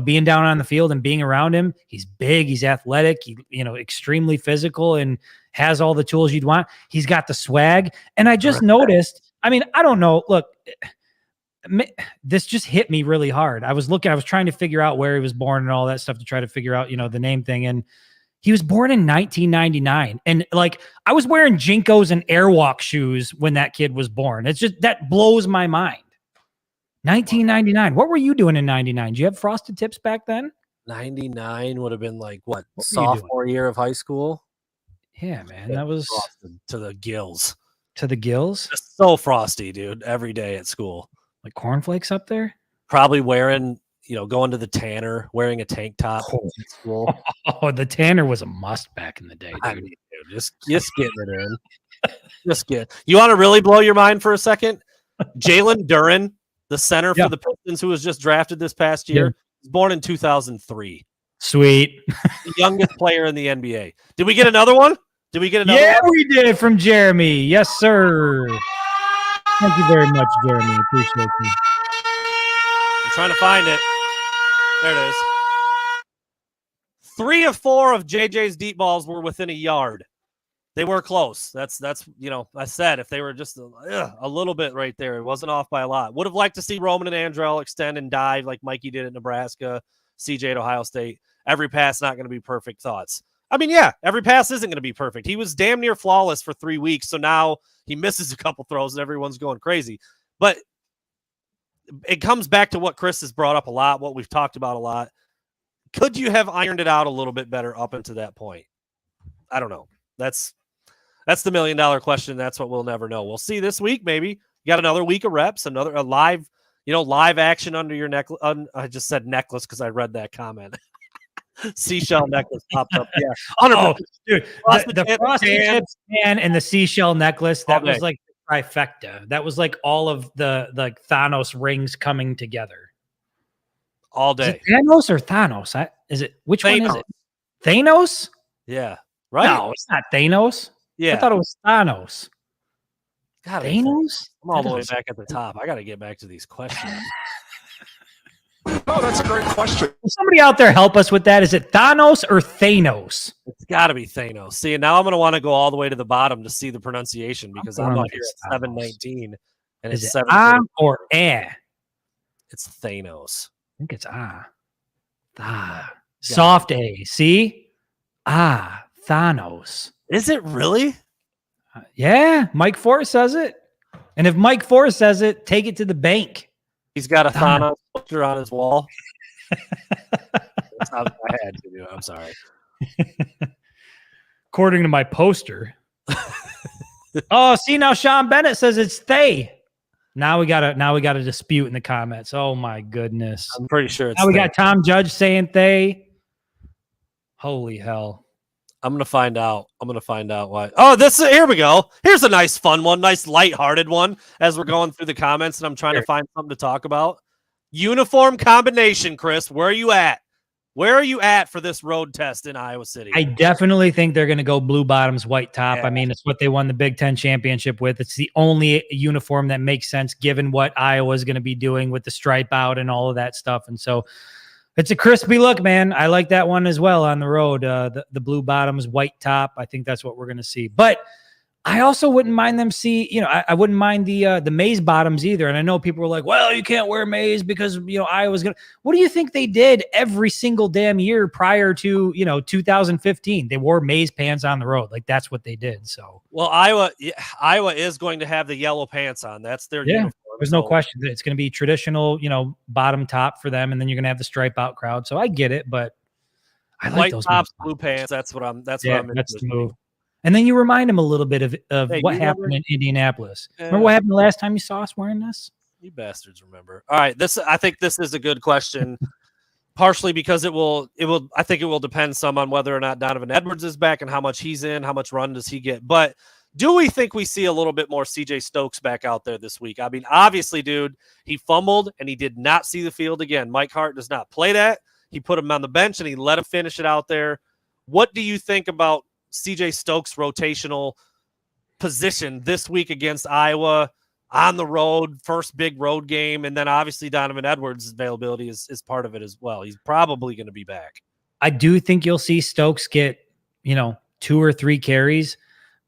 being down on the field and being around him, he's big, he's athletic, extremely physical and has all the tools you'd want. He's got the swag. And I just noticed, I mean, I don't know. Look, this just hit me really hard. I was trying to figure out where he was born and all that stuff to try to figure out, the name thing. And he was born in 1999. And like, I was wearing Jinkos and Airwalk shoes when that kid was born. It's just, that blows my mind. 1999. What were you doing in 99? Did you have frosted tips back then? 99 would have been like what sophomore year of high school? Yeah, man. That was frosted to the gills. To the gills? Just so frosty, dude, every day at school. Like cornflakes up there? Probably wearing, going to the Tanner, wearing a tank top at school. Oh, the Tanner was a must back in the day, dude. I mean, dude, just getting it in. You want to really blow your mind for a second? Jalen Duren, the center for the Pistons, who was just drafted this past year, was born in 2003. Sweet. The youngest player in the NBA. Did we get another one? Yeah, we did from Jeremy. Yes, sir. Thank you very much, Jeremy. Appreciate you. I'm trying to find it. There it is. 3 of 4 of JJ's deep balls were within a yard. They were close. That's I said if they were just a little bit right there, it wasn't off by a lot. Would have liked to see Roman and Andrell extend and dive like Mikey did at Nebraska, CJ at Ohio State. Every pass not going to be perfect. Thoughts? I mean, yeah, every pass isn't going to be perfect. He was damn near flawless for 3 weeks, so now he misses a couple throws and everyone's going crazy. But it comes back to what Chris has brought up a lot, what we've talked about a lot. Could you have ironed it out a little bit better up until that point? I don't know. That's the $1 million question. That's what we'll never know. We'll see this week, maybe. You got another week of reps, a live action under your neck. I just said necklace because I read that comment. Seashell necklace popped up. Yeah. Oh, dude. The frosted tips man and the seashell necklace, that was like the trifecta. That was like all of the Thanos rings coming together. All day. Is it Thanos or Thanos? Which Thanos. one is it? Thanos? Yeah. Right? No, it's not Thanos. Yeah. I thought it was Thanos. God, Thanos? I'm all the way back at the top. I got to get back to these questions. Oh, that's a great question. Will somebody out there help us with that? Is it Thanos or Thanos? It's got to be Thanos. See, and now I'm going to want to go all the way to the bottom to see the pronunciation because I'm not here at 719 and is it's it 7 or eh? It's Thanos. I think it's soft A. See? Thanos. Is it really? Yeah, Mike Forrest says it. And if Mike Forrest says it, take it to the bank. He's got a Thanos poster on his wall. That's not what I had to do. I'm sorry. According to my poster. Oh, see, now Sean Bennett says it's they. Now we got a dispute in the comments. Oh my goodness. I'm pretty sure it's now we got Tom Judge saying they. Holy hell. I'm going to find out. Why. Oh, here we go. Here's a nice fun one, nice lighthearted one as we're going through the comments and I'm trying to find something to talk about. Uniform combination, Chris. Where are you at? Where are you at for this road test in Iowa City? I definitely think they're going to go blue bottoms, white top. Yeah. I mean, it's what they won the Big Ten championship with. It's the only uniform that makes sense given what Iowa is going to be doing with the stripe out and all of that stuff. And so it's a crispy look, man. I like that one as well on the road. The blue bottoms, white top. I think that's what we're going to see. But I also wouldn't mind them I wouldn't mind the maize bottoms either. And I know people were like, well, you can't wear maize because, Iowa's going to. What do you think they did every single damn year prior to, 2015? They wore maize pants on the road. Like, that's what they did. So, well, Iowa is going to have the yellow pants on. That's their uniform. There's no question that it's going to be traditional, bottom top for them. And then you're going to have the stripe out crowd. So I get it, but I like white those tops, blue pants. That's what I'm that's the move. And then you remind them a little bit of what happened in Indianapolis. Remember what happened the last time you saw us wearing this? You bastards remember. All right. I think this is a good question. Partially because I think it will depend some on whether or not Donovan Edwards is back and how much he's in, how much run does he get. But Do we think we see a little bit more CJ Stokes back out there this week? I mean, obviously, dude, he fumbled and he did not see the field again. Mike Hart does not play that. He put him on the bench and he let him finish it out there. What do you think about CJ Stokes' rotational position this week against Iowa on the road, first big road game? And then obviously Donovan Edwards' availability is part of it as well. He's probably going to be back. I do think you'll see Stokes get, 2 or 3 carries,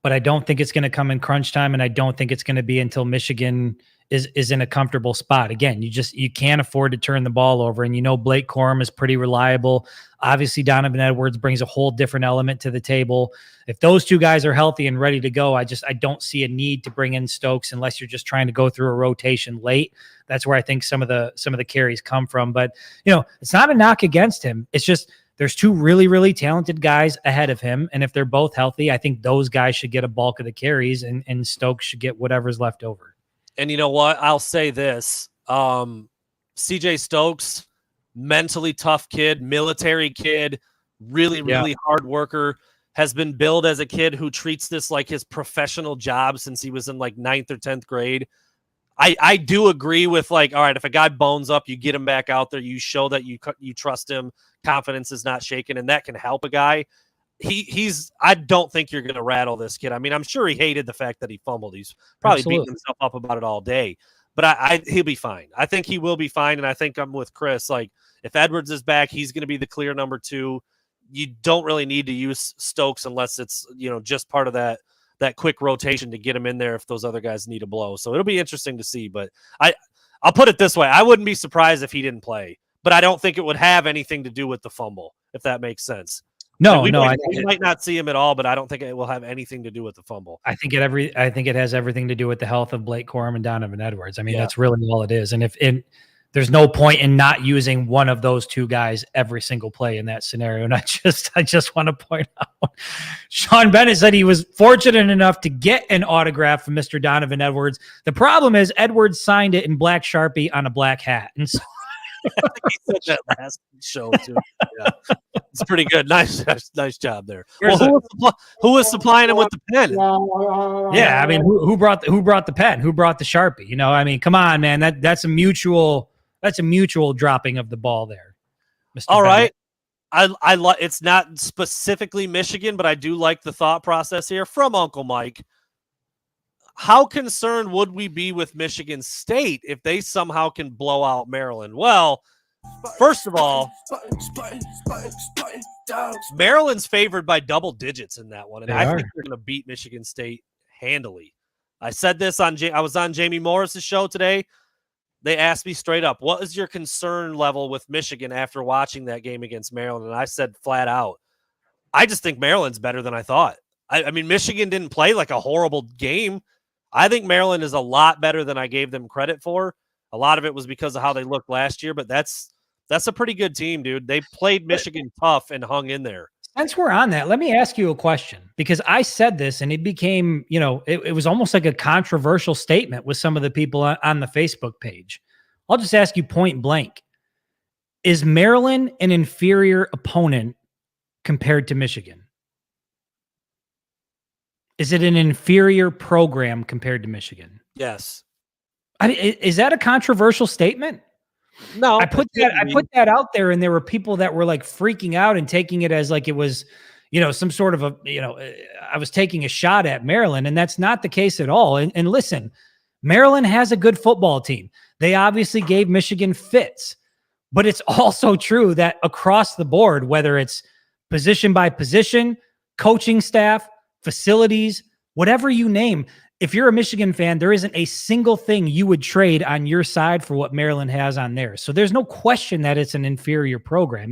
but I don't think it's going to come in crunch time. And I don't think it's going to be until Michigan is in a comfortable spot. Again, you can't afford to turn the ball over. And Blake Corum is pretty reliable. Obviously, Donovan Edwards brings a whole different element to the table. If those two guys are healthy and ready to go, I don't see a need to bring in Stokes unless you're just trying to go through a rotation late. That's where I think some of the carries come from. But it's not a knock against him. It's just there's 2 really, really talented guys ahead of him. And if they're both healthy, I think those guys should get a bulk of the carries and Stokes should get whatever's left over. And you know what? I'll say this. CJ Stokes, mentally tough kid, military kid, really, really hard worker, has been billed as a kid who treats this like his professional job since he was in like 9th or 10th grade. I do agree with all right, if a guy bones up, you get him back out there, you show that you trust him, confidence is not shaken, and that can help a guy. I don't think you're going to rattle this kid. I mean, I'm sure he hated the fact that he fumbled. He's probably beating himself up about it all day, but he'll be fine. I think he will be fine. And I think I'm with Chris. If Edwards is back, he's going to be the clear number 2. You don't really need to use Stokes unless it's, just part of that quick rotation to get him in there if those other guys need a blow. So it'll be interesting to see, but I'll put it this way. I wouldn't be surprised if he didn't play, but I don't think it would have anything to do with the fumble, if that makes sense. No, we I might not see him at all, but I don't think it will have anything to do with the fumble. I think it has everything to do with the health of Blake Corum and Donovan Edwards. I mean, that's really all it is. And there's no point in not using one of those 2 guys every single play in that scenario. And I just want to point out, Sean Bennett said he was fortunate enough to get an autograph from Mr. Donovan Edwards. The problem is Edwards signed it in black Sharpie on a black hat. And so he said that last show too. Yeah. It's pretty good. Nice job there. Well, who was supplying him with the pen? Yeah, I mean, who brought the pen? Who brought the Sharpie? I mean, come on, man. That's a mutual dropping of the ball there. Mr. All Bennett. right. I like. It's not specifically Michigan, but I do like the thought process here from Uncle Mike. How concerned would we be with Michigan State if they somehow can blow out Maryland? Well, first of all, Maryland's favored by double digits in that one, and I think they're going to beat Michigan State handily. I said this I was on Jamie Morris's show today. They asked me straight up, what is your concern level with Michigan after watching that game against Maryland? And I said flat out, I just think Maryland's better than I thought. I mean, Michigan didn't play like a horrible game. I think Maryland is a lot better than I gave them credit for. A lot of it was because of how they looked last year, but that's a pretty good team, dude. They played Michigan tough and hung in there. Since we're on that, let me ask you a question, because I said this and it became, it was almost like a controversial statement with some of the people on the Facebook page. I'll just ask you point blank. Is Maryland an inferior opponent compared to Michigan? Is it an inferior program compared to Michigan? Yes. I mean, is that a controversial statement? No. I put that out there, and there were people that were like freaking out and taking it as like it was, some sort of I was taking a shot at Maryland, and that's not the case at all. And listen, Maryland has a good football team. They obviously gave Michigan fits, but it's also true that across the board, whether it's position by position, coaching staff, facilities, whatever you name, if you're a Michigan fan, there isn't a single thing you would trade on your side for what Maryland has on theirs. So there's no question that it's an inferior program.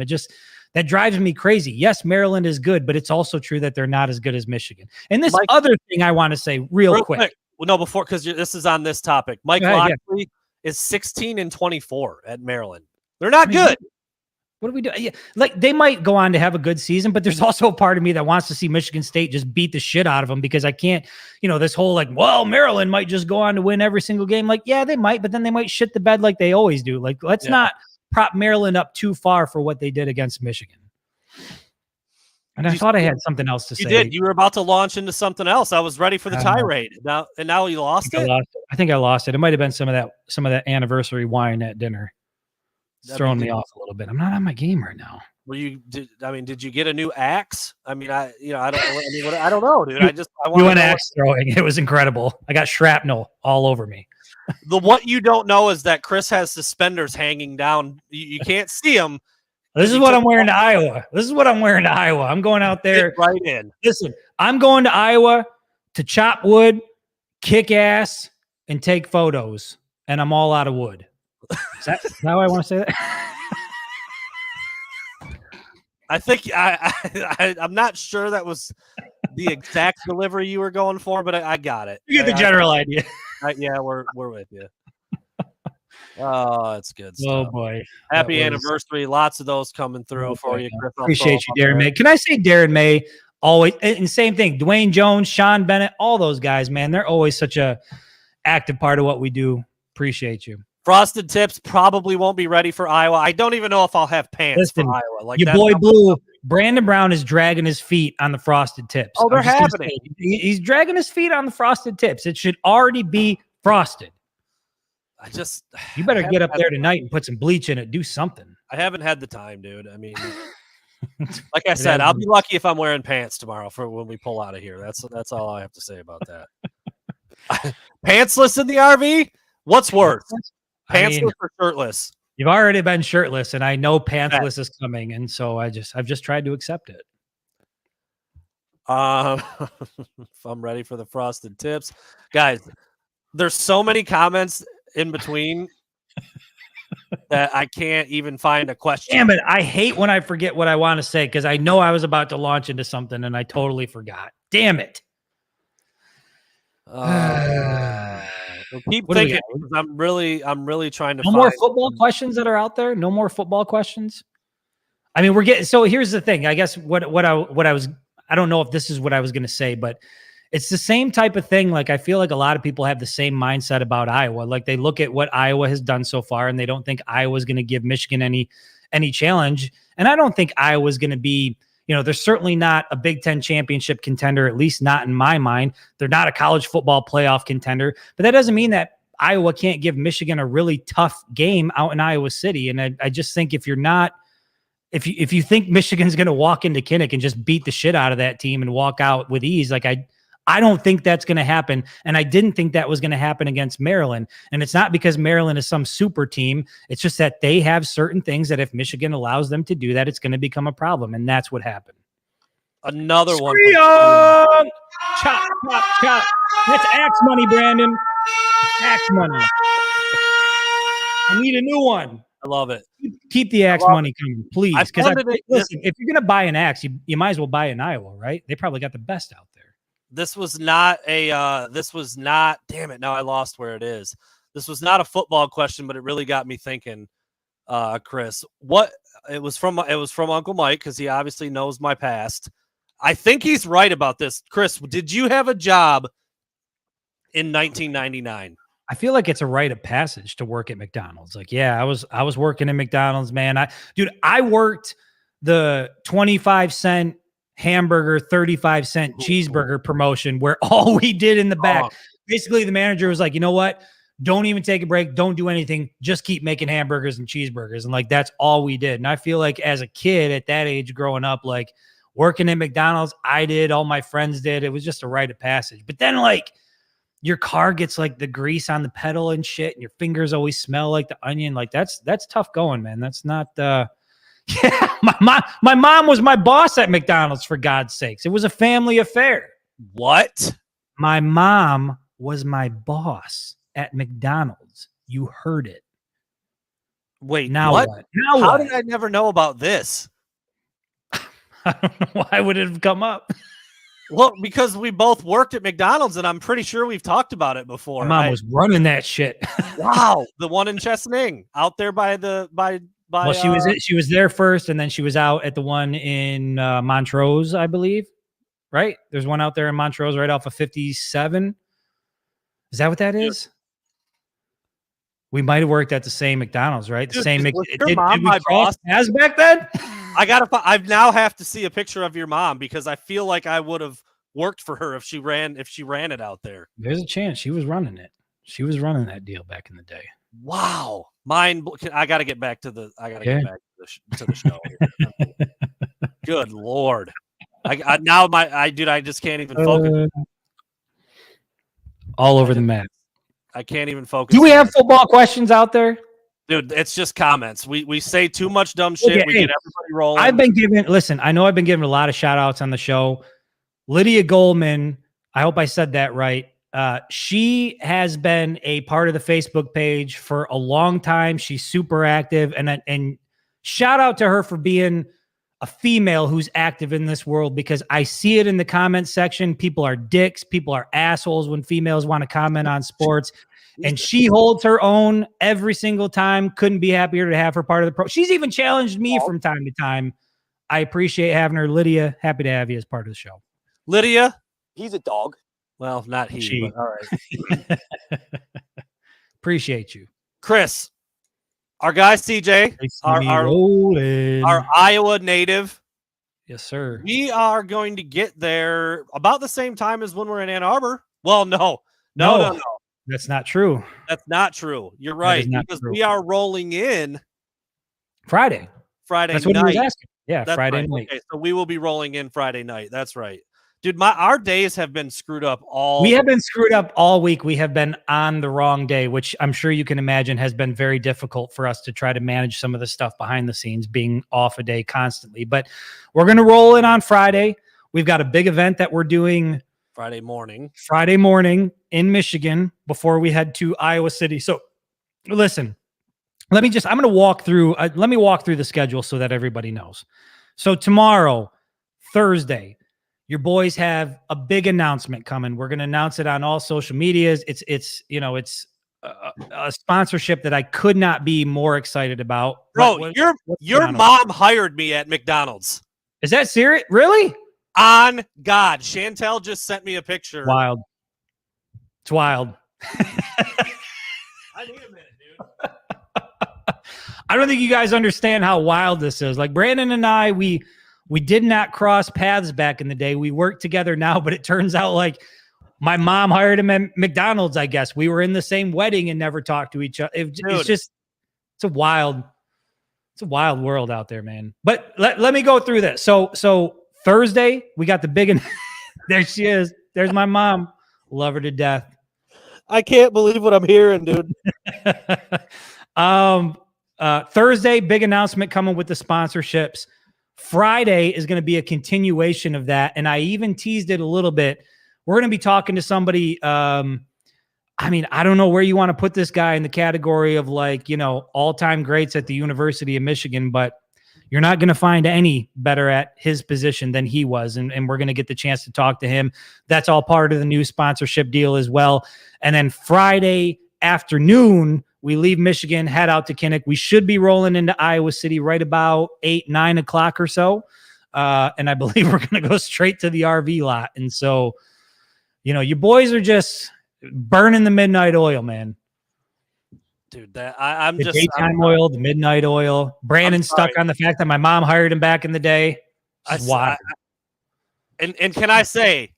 That drives me crazy. Yes, Maryland is good, but it's also true that they're not as good as Michigan. And this other thing I want to say real quick. Well, no, before, because this is on this topic. Mike Locksley is 16-24 at Maryland. They're not good. What do we do? Yeah, like they might go on to have a good season, but there's also a part of me that wants to see Michigan State just beat the shit out of them, because I can't, this whole Maryland might just go on to win every single game. Like, yeah, they might, but then they might shit the bed like they always do. Like, let's not prop Maryland up too far for what they did against Michigan. And I thought I had something else to You say. did. You were about to launch into something else. I was ready for the tirade. Now you lost it. I think I lost it. It might have been some of that anniversary wine at dinner. It's throwing me off a little bit. I'm not on my game right now. Did you get a new axe? I don't know, dude. We went axe throwing. It was incredible. I got shrapnel all over me. What you don't know is that Chris has suspenders hanging down. You can't see them. This is what I'm wearing to Iowa. I'm going out there. Get right in. Listen, I'm going to Iowa to chop wood, kick ass, and take photos. And I'm all out of wood. Is that how I want to say that? I think I'm not sure that was the exact delivery you were going for, but I got it. You get the general idea. Yeah, we're with you. Oh, that's good stuff. Oh boy! Happy anniversary! Lots of those coming through for you, Chris. Appreciate you, Darren May. Can I say Darren May? Always, and same thing. Dwayne Jones, Sean Bennett, all those guys, man. They're always such a active part of what we do. Appreciate you. Frosted Tips probably won't be ready for Iowa. I don't even know if I'll have pants for Iowa. Like your boy Blue, Brandon Brown is dragging his feet on the Frosted Tips. Oh, they're happening. He's dragging his feet on the Frosted Tips. It should already be frosted. You better get up there tonight and put some bleach in it. Do something. I haven't had the time, dude. I mean, like I said, I'll be lucky if I'm wearing pants tomorrow for when we pull out of here. That's all I have to say about that. Pantsless in the RV? What's worse? Pantsless or shirtless? You've already been shirtless, and I know pantsless is coming, and so I've just tried to accept it. If I'm ready for the Frosted Tips, guys, there's so many comments in between that I can't even find a question. Damn it! I hate when I forget what I want to say because I know I was about to launch into something and I totally forgot. Damn it! Keep thinking. I'm really trying to. No more football questions that are out there. No more football questions. I mean, we're getting. So here's the thing. I guess what I was. I don't know if this is what I was going to say, but it's the same type of thing. Like, I feel like a lot of people have the same mindset about Iowa. Like, they look at what Iowa has done so far and they don't think Iowa's going to give Michigan any challenge. And I don't think Iowa's going to be, they're certainly not a Big Ten championship contender, at least not in my mind. They're not a college football playoff contender, but that doesn't mean that Iowa can't give Michigan a really tough game out in Iowa City. And I just think if you think Michigan's going to walk into Kinnick and just beat the shit out of that team and walk out with ease, like I don't think that's going to happen. And I didn't think that was going to happen against Maryland. And it's not because Maryland is some super team. It's just that they have certain things that if Michigan allows them to do that, it's going to become a problem. And that's what happened. Another one. Chop, chop, chop. That's axe money, Brandon. Axe money. I need a new one. I love it. Keep the axe money coming, please. Because listen, if you're going to buy an axe, you might as well buy in Iowa, right? They probably got the best out there. This was not damn it, now I lost where it is. This was not a football question, but it really got me thinking, Chris. It was from Uncle Mike, because he obviously knows my past. I think he's right about this. Chris, did you have a job in 1999? I feel like it's a rite of passage to work at McDonald's. Like, yeah, I was working at McDonald's, man. I worked the 25-cent hamburger, 35-cent cheeseburger promotion where all we did in the back, basically the manager was like, you know what? Don't even take a break. Don't do anything. Just keep making hamburgers and cheeseburgers. And like, that's all we did. And I feel like as a kid at that age growing up, like working at McDonald's, I did, all my friends did. It was just a rite of passage. But then like your car gets like the grease on the pedal and shit, and your fingers always smell like the onion. Like that's tough going, man. That's not, yeah, my mom was my boss at McDonald's, for God's sakes. It was a family affair. What? My mom was my boss at McDonald's. You heard it. Wait, now what? Now How what? did I never know about this? I don't know. Why would it have come up? Well, because we both worked at McDonald's, and I'm pretty sure we've talked about it before. My mom was running that shit. Wow, the one in Chesaning, out there by. Well, she was there first, and then she was out at the one in Montrose, I believe. Right? There's one out there in Montrose, right off of 57. Is that what that is? We might have worked at the same McDonald's, right? The same. Did we cross paths back then? I now have to see a picture of your mom because I feel like I would have worked for her if she ran it out there. There's a chance she was running it. She was running that deal back in the day. Wow. I got to get back to the to the show here. Good Lord. I just can't even focus. All over the map. I can't even focus. Do we have football questions out there? Dude, it's just comments. We say too much dumb shit. We get everybody rolling. I know I've been giving a lot of shout outs on the show. Lydia Goldman, I hope I said that right. She has been a part of the Facebook page for a long time. She's super active, and shout out to her for being a female who's active in this world, because I see it in the comments section. People are dicks. People are assholes when females want to comment on sports. And she holds her own every single time. Couldn't be happier to have her part of the pro. She's even challenged me from time to time. I appreciate having her. Lydia, happy to have you as part of the show. Lydia? He's a dog. Well, not he, but all right. Appreciate you. Chris, our guy CJ, our Iowa native. Yes, sir. We are going to get there about the same time as when we're in Ann Arbor. Well, no. That's not true. That's not true. You're right, because we are rolling in Friday. That's what night. he was asking. Yeah, that's Friday right. night. Okay, so we will be rolling in Friday night. That's right. Dude, our days have been screwed up all We have been screwed up all week. We have been on the wrong day, which I'm sure you can imagine has been very difficult for us to try to manage some of the stuff behind the scenes, being off a day constantly. But we're going to roll in on Friday. We've got a big event that we're doing Friday morning in Michigan before we head to Iowa City. So listen, I'm going to walk through the schedule so that everybody knows. So tomorrow, Thursday, your boys have a big announcement coming. We're going to announce it on all social medias. It's a sponsorship that I could not be more excited about. Bro, your mom hired me at McDonald's. Is that serious? Really? On God. Chantel just sent me a picture. Wild. It's wild. I need a minute, dude. I don't think you guys understand how wild this is. Like Brandon and I, we did not cross paths back in the day. We work together now, but it turns out like my mom hired him at McDonald's, I guess. We were in the same wedding and never talked to each other. It's a wild world out there, man. But let me go through this. So Thursday, we got the big, there she is. There's my mom. Love her to death. I can't believe what I'm hearing, dude. Thursday, big announcement coming with the sponsorships. Friday is going to be a continuation of that. And I even teased it a little bit. We're going to be talking to somebody. I don't know where you want to put this guy in the category of all-time greats at the University of Michigan, but you're not going to find any better at his position than he was. And we're going to get the chance to talk to him. That's all part of the new sponsorship deal as well. And then Friday afternoon, we leave Michigan, head out to Kinnick. We should be rolling into Iowa City right about 8-9 o'clock or so. And I believe we're going to go straight to the RV lot. And so, you boys are just burning the midnight oil, man. Dude, I'm just daytime oil, the midnight oil. Brandon's stuck on the fact that my mom hired him back in the day. And can I say,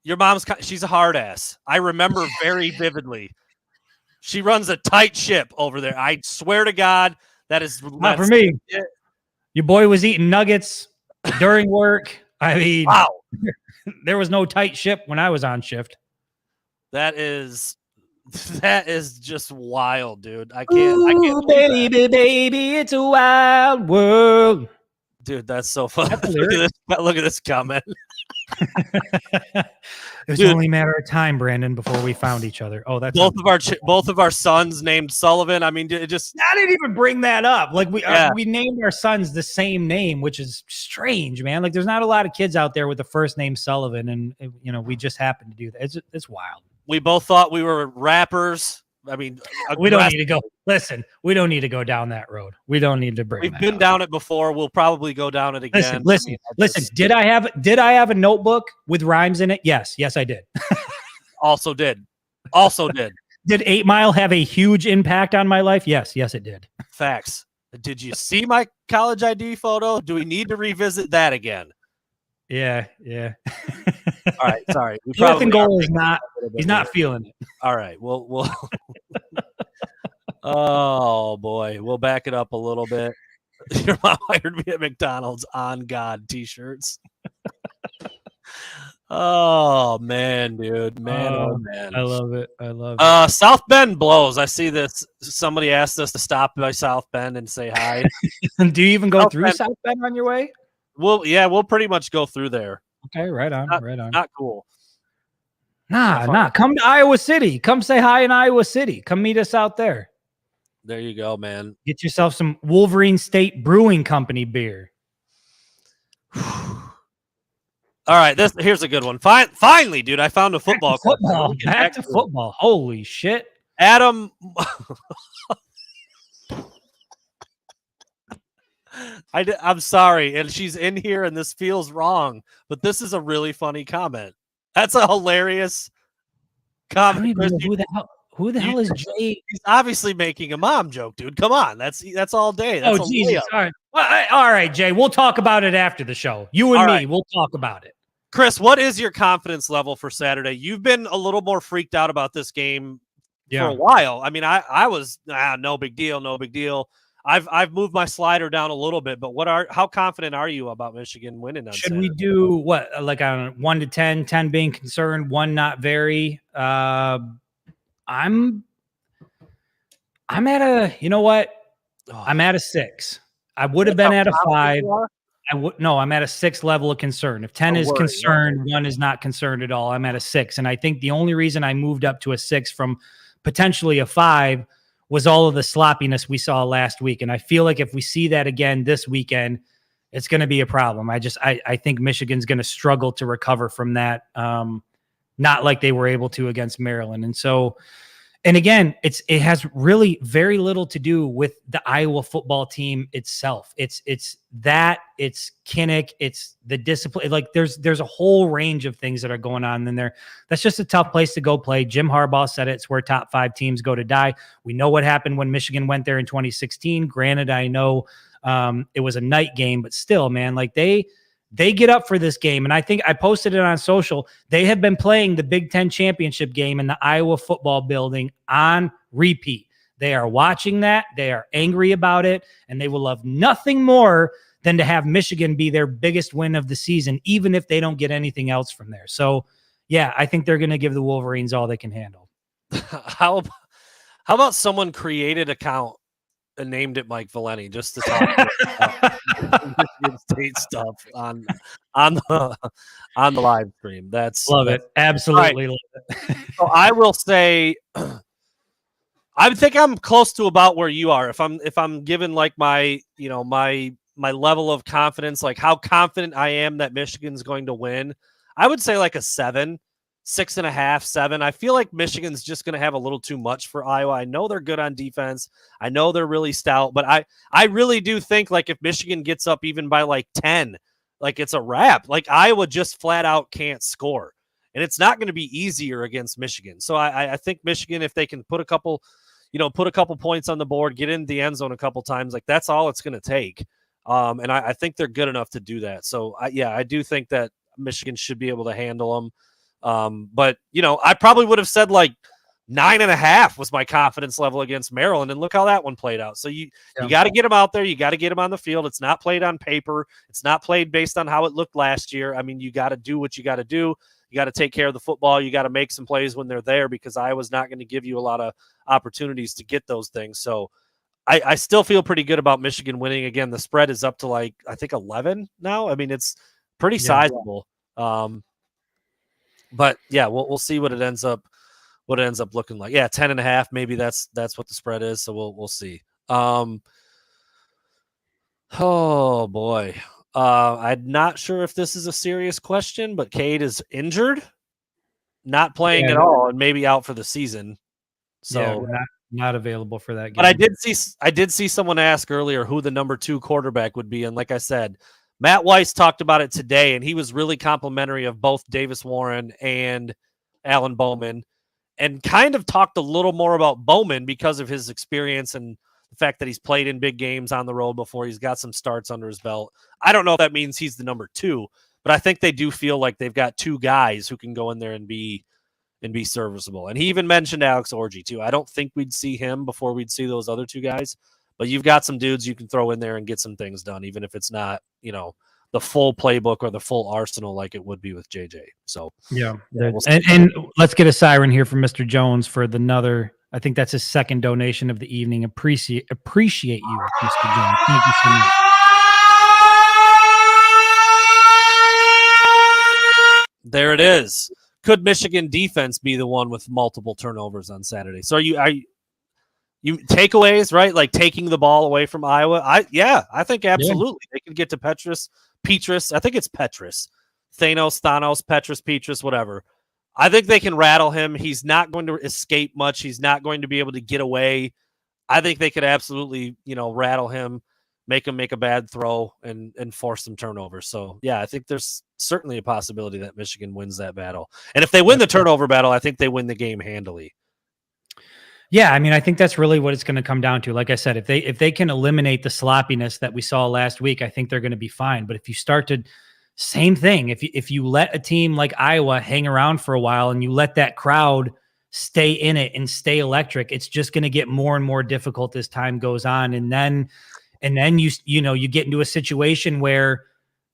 your she's a hard ass. I remember very vividly. She runs a tight ship over there. I swear to God, that is not for me. Your boy was eating nuggets during work. I mean, wow. There was no tight ship when I was on shift. That is just wild, dude. I can't. Baby, it's a wild world. Dude, that's so fun. Look at this comment. It was only a matter of time, Brandon, before we found each other. Oh, that's both of our sons named Sullivan. I mean, it just I didn't even bring that up. Like we named our sons the same name, which is strange, man. Like there's not a lot of kids out there with the first name Sullivan, and we just happened to do that. It's wild. We both thought we were rappers. I mean, we don't need to go. Listen, we don't need to go down that road. We don't need to bring. We've been down it before. We'll probably go down it again. Listen. Did I have a notebook with rhymes in it? Yes, I did. Also did. Did 8 Mile have a huge impact on my life? Yes, it did. Facts. Did you see my college ID photo? Do we need to revisit that again? Yeah. All right, sorry. We Fourth and probably are goal is making not. it a little bit He's not weird. feeling it. All right, we'll oh boy, we'll back it up a little bit. Your mom hired me at McDonald's on God t-shirts. Oh man, dude. Man, oh man. I love it. I love it. South Bend blows. I see this. Somebody asked us to stop by South Bend and say hi. Do you even go South through Bend. South Bend on your way? We'll pretty much go through there. Okay, right on. Not cool. Nah. Come to Iowa City. Come say hi in Iowa City. Come meet us out there. There you go, man. Get yourself some Wolverine State Brewing Company beer. All right, here's a good one. Finally, dude, I found a football question. Football. Back to football. Holy shit. Adam. I'm sorry, and she's in here, and this feels wrong, but this is a really funny comment. That's a hilarious comment. I don't even know who the hell is Jay? He's obviously making a mom joke, dude. Come on, that's all day. That's Jesus! All right, all right, Jay. We'll talk about it after the show. You and me, we'll talk about it. Chris, what is your confidence level for Saturday? You've been a little more freaked out about this game for a while. I mean, I was no big deal. I've moved my slider down a little bit, but how confident are you about Michigan winning on Should Saturday? we do what, like on 1 to 10, 10 being concerned, 1 not very? I'm at a, you know what? I'm at a 6. I would have been at a 5. I'm at a 6 level of concern. If 10 is concerned, 1 is not concerned at all. I'm at a 6. And I think the only reason I moved up to a 6 from potentially a 5 was all of the sloppiness we saw last week. And I feel like if we see that again this weekend, it's going to be a problem. I think Michigan's going to struggle to recover from that. Not like they were able to against Maryland. And so, and again, it has really very little to do with the Iowa football team itself. It's Kinnick, it's the discipline. Like there's a whole range of things that are going on in there. That's just a tough place to go play. Jim Harbaugh said it's where top 5 teams go to die. We know what happened when Michigan went there in 2016. Granted, I know it was a night game, but still, man, like they get up for this game. And I think I posted it on social. They have been playing the Big Ten championship game in the Iowa football building on repeat. They are watching that. They are angry about it. And they will love nothing more than to have Michigan be their biggest win of the season, even if they don't get anything else from there. So, yeah, I think they're going to give the Wolverines all they can handle. How about someone created an account and named it Mike Valeni just to talk about Michigan State stuff on the live stream. Love it. Absolutely love it. So I will say, I think I'm close to about where you are. If I'm given like my level of confidence, like how confident I am that Michigan's going to win, I would say like a 7. 6.5, 7. I feel like Michigan's just going to have a little too much for Iowa. I know they're good on defense. I know they're really stout, but I really do think like if Michigan gets up even by like 10, like it's a wrap. Like Iowa just flat out can't score, and it's not going to be easier against Michigan. So I think Michigan, if they can put a couple points on the board, get in the end zone a couple times, like that's all it's going to take. And I think they're good enough to do that. So I do think that Michigan should be able to handle them. But I probably would have said like 9.5 was my confidence level against Maryland, and look how that one played out. So you got to get them out there. You got to get them on the field. It's not played on paper. It's not played based on how it looked last year. I mean, you got to do what you got to do. You got to take care of the football. You got to make some plays when they're there, because Iowa's not going to give you a lot of opportunities to get those things. So I still feel pretty good about Michigan winning. Again, the spread is up to like, I think 11 now. I mean, it's pretty sizable. But yeah, we'll see what it ends up looking like. Yeah, 10.5. Maybe that's what the spread is. So we'll see. Oh boy. I'm not sure if this is a serious question, but Cade is injured, not playing at all, and maybe out for the season. So not available for that game. But I did see someone ask earlier who the number 2 quarterback would be, and like I said, Matt Weiss talked about it today, and he was really complimentary of both Davis Warren and Alan Bowman, and kind of talked a little more about Bowman because of his experience and the The fact that he's played in big games on the road before, he's got some starts under his belt. I don't know if that means he's the number 2, but I think they do feel like they've got 2 guys who can go in there and be serviceable. And he even mentioned Alex Orji too. I don't think we'd see him before we'd see those other 2 guys, but you've got some dudes you can throw in there and get some things done, even if it's not, the full playbook or the full arsenal like it would be with JJ. So yeah. We'll and let's get a siren here from Mr. Jones for another. I think that's his second donation of the evening. Appreciate you, Mr. Jones. Thank you so much. There it is. Could Michigan defense be the one with multiple turnovers on Saturday? So are you takeaways, right? Like taking the ball away from Iowa? I think absolutely. Yeah. They can get to Petrus. I think it's Petrus. Thanos, Petrus, whatever. I think they can rattle him. He's not going to escape much. He's not going to be able to get away. I think they could absolutely, rattle him, make him make a bad throw and force some turnovers. So, yeah, I think there's certainly a possibility that Michigan wins that battle. And if they win the turnover battle, I think they win the game handily. Yeah, I mean, I think that's really what it's going to come down to. Like I said, if they can eliminate the sloppiness that we saw last week, I think they're going to be fine. But if you start to same thing, if you let a team like Iowa hang around for a while and you let that crowd stay in it and stay electric, it's just going to get more and more difficult as time goes on. And then you get into a situation where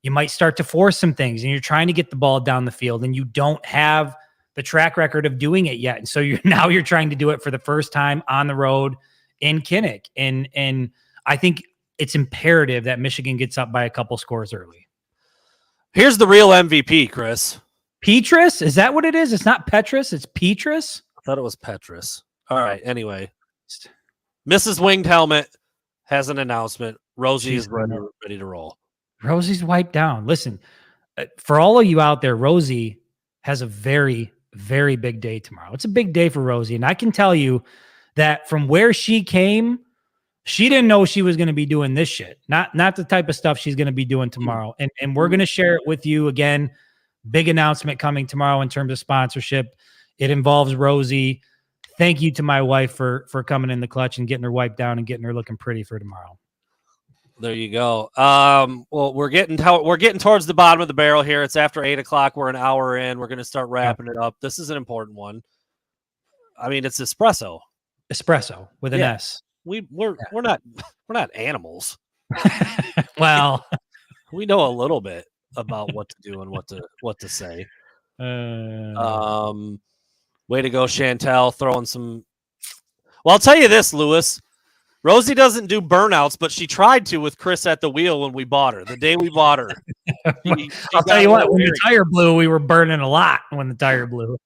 you might start to force some things and you're trying to get the ball down the field and you don't have the track record of doing it yet. And so you're trying to do it for the first time on the road in Kinnick. And I think it's imperative that Michigan gets up by a couple scores early. Here's the real MVP, Chris. Petrus? Is that what it is? It's not Petrus. It's Petrus. I thought it was Petrus. All right. Anyway, Mrs. Winged Helmet has an announcement. Rosie is ready to roll. Rosie's wiped down. Listen, for all of you out there, Rosie has a very, very big day tomorrow. It's a big day for Rosie. And I can tell you that from where she came, she didn't know she was going to be doing this shit. Not the type of stuff she's going to be doing tomorrow. And we're going to share it with you again. Big announcement coming tomorrow in terms of sponsorship. It involves Rosie. Thank you to my wife for coming in the clutch and getting her wiped down and getting her looking pretty for tomorrow. There you go. Well, we're getting towards the bottom of the barrel here. It's after 8:00. We're an hour in. We're going to start wrapping it up. This is an important one. I mean, it's espresso. Espresso with an S. We're not animals. Well, we know a little bit about what to do and what to say. Way to go, Chantel, throwing some. Well, I'll tell you this, Lewis. Rosie doesn't do burnouts, but she tried to with Chris at the wheel when we bought her. The day we bought her. I'll tell you what, when the tire blew, we were burning a lot when the tire blew.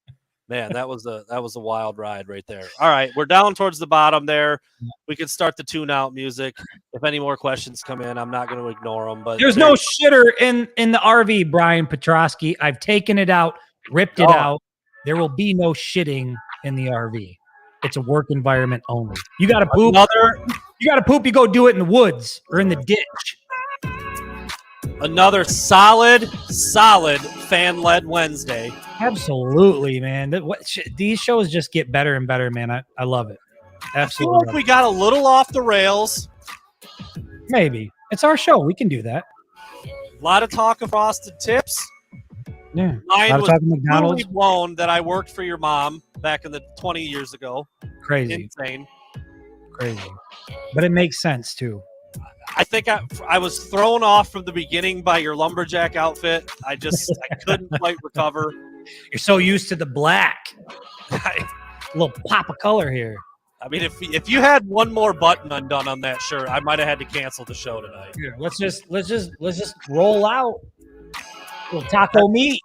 Man, that was a wild ride right there. All right, we're down towards the bottom there. We can start the tune-out music. If any more questions come in, I'm not going to ignore them. But there's no shitter in the RV, Brian Petrosky. I've taken it out, ripped it out. There will be no shitting in the RV. It's a work environment only. You got to poop. You go do it in the woods or in the ditch. Another solid fan-led Wednesday. Absolutely, man. These shows just get better and better, man. I love it. Absolutely. I feel like we got a little off the rails. Maybe. It's our show. We can do that. A lot of talk of frosted tips. Yeah. Mine was totally blown that I worked for your mom back in the 20 years ago. Crazy. Insane. Crazy. But it makes sense, too. I think I was thrown off from the beginning by your lumberjack outfit. I couldn't quite recover. You're so used to the black. A little pop of color here. I mean, if you had one more button undone on that shirt, I might have had to cancel the show tonight. Yeah, let's just roll out. A little taco meat.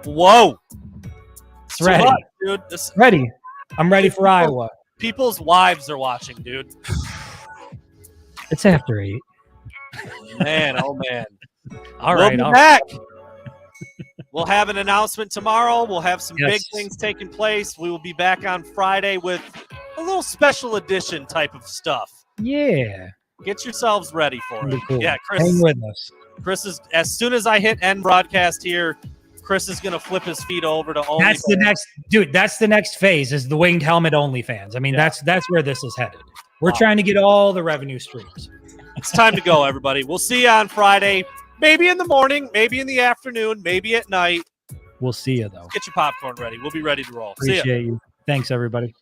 Whoa. It's ready. Dude. Ready. I'm ready for Iowa. People's wives are watching, dude. It's after 8. Man, oh man. All right. We'll be back. We'll have an announcement tomorrow. We'll have some big things taking place. We will be back on Friday with a little special edition type of stuff. Yeah. Get yourselves ready for it. Cool. Yeah, Chris. Hang with us. Chris is, as soon as I hit end broadcast here, Chris is going to flip his feet over to OnlyFans. That's the next phase is the Winged Helmet OnlyFans. I mean, that's where this is headed. We're trying to get all the revenue streams. It's time to go, everybody. We'll see you on Friday. Maybe in the morning, maybe in the afternoon, maybe at night. We'll see you, though. Get your popcorn ready. We'll be ready to roll. See ya. Appreciate you. Thanks, everybody.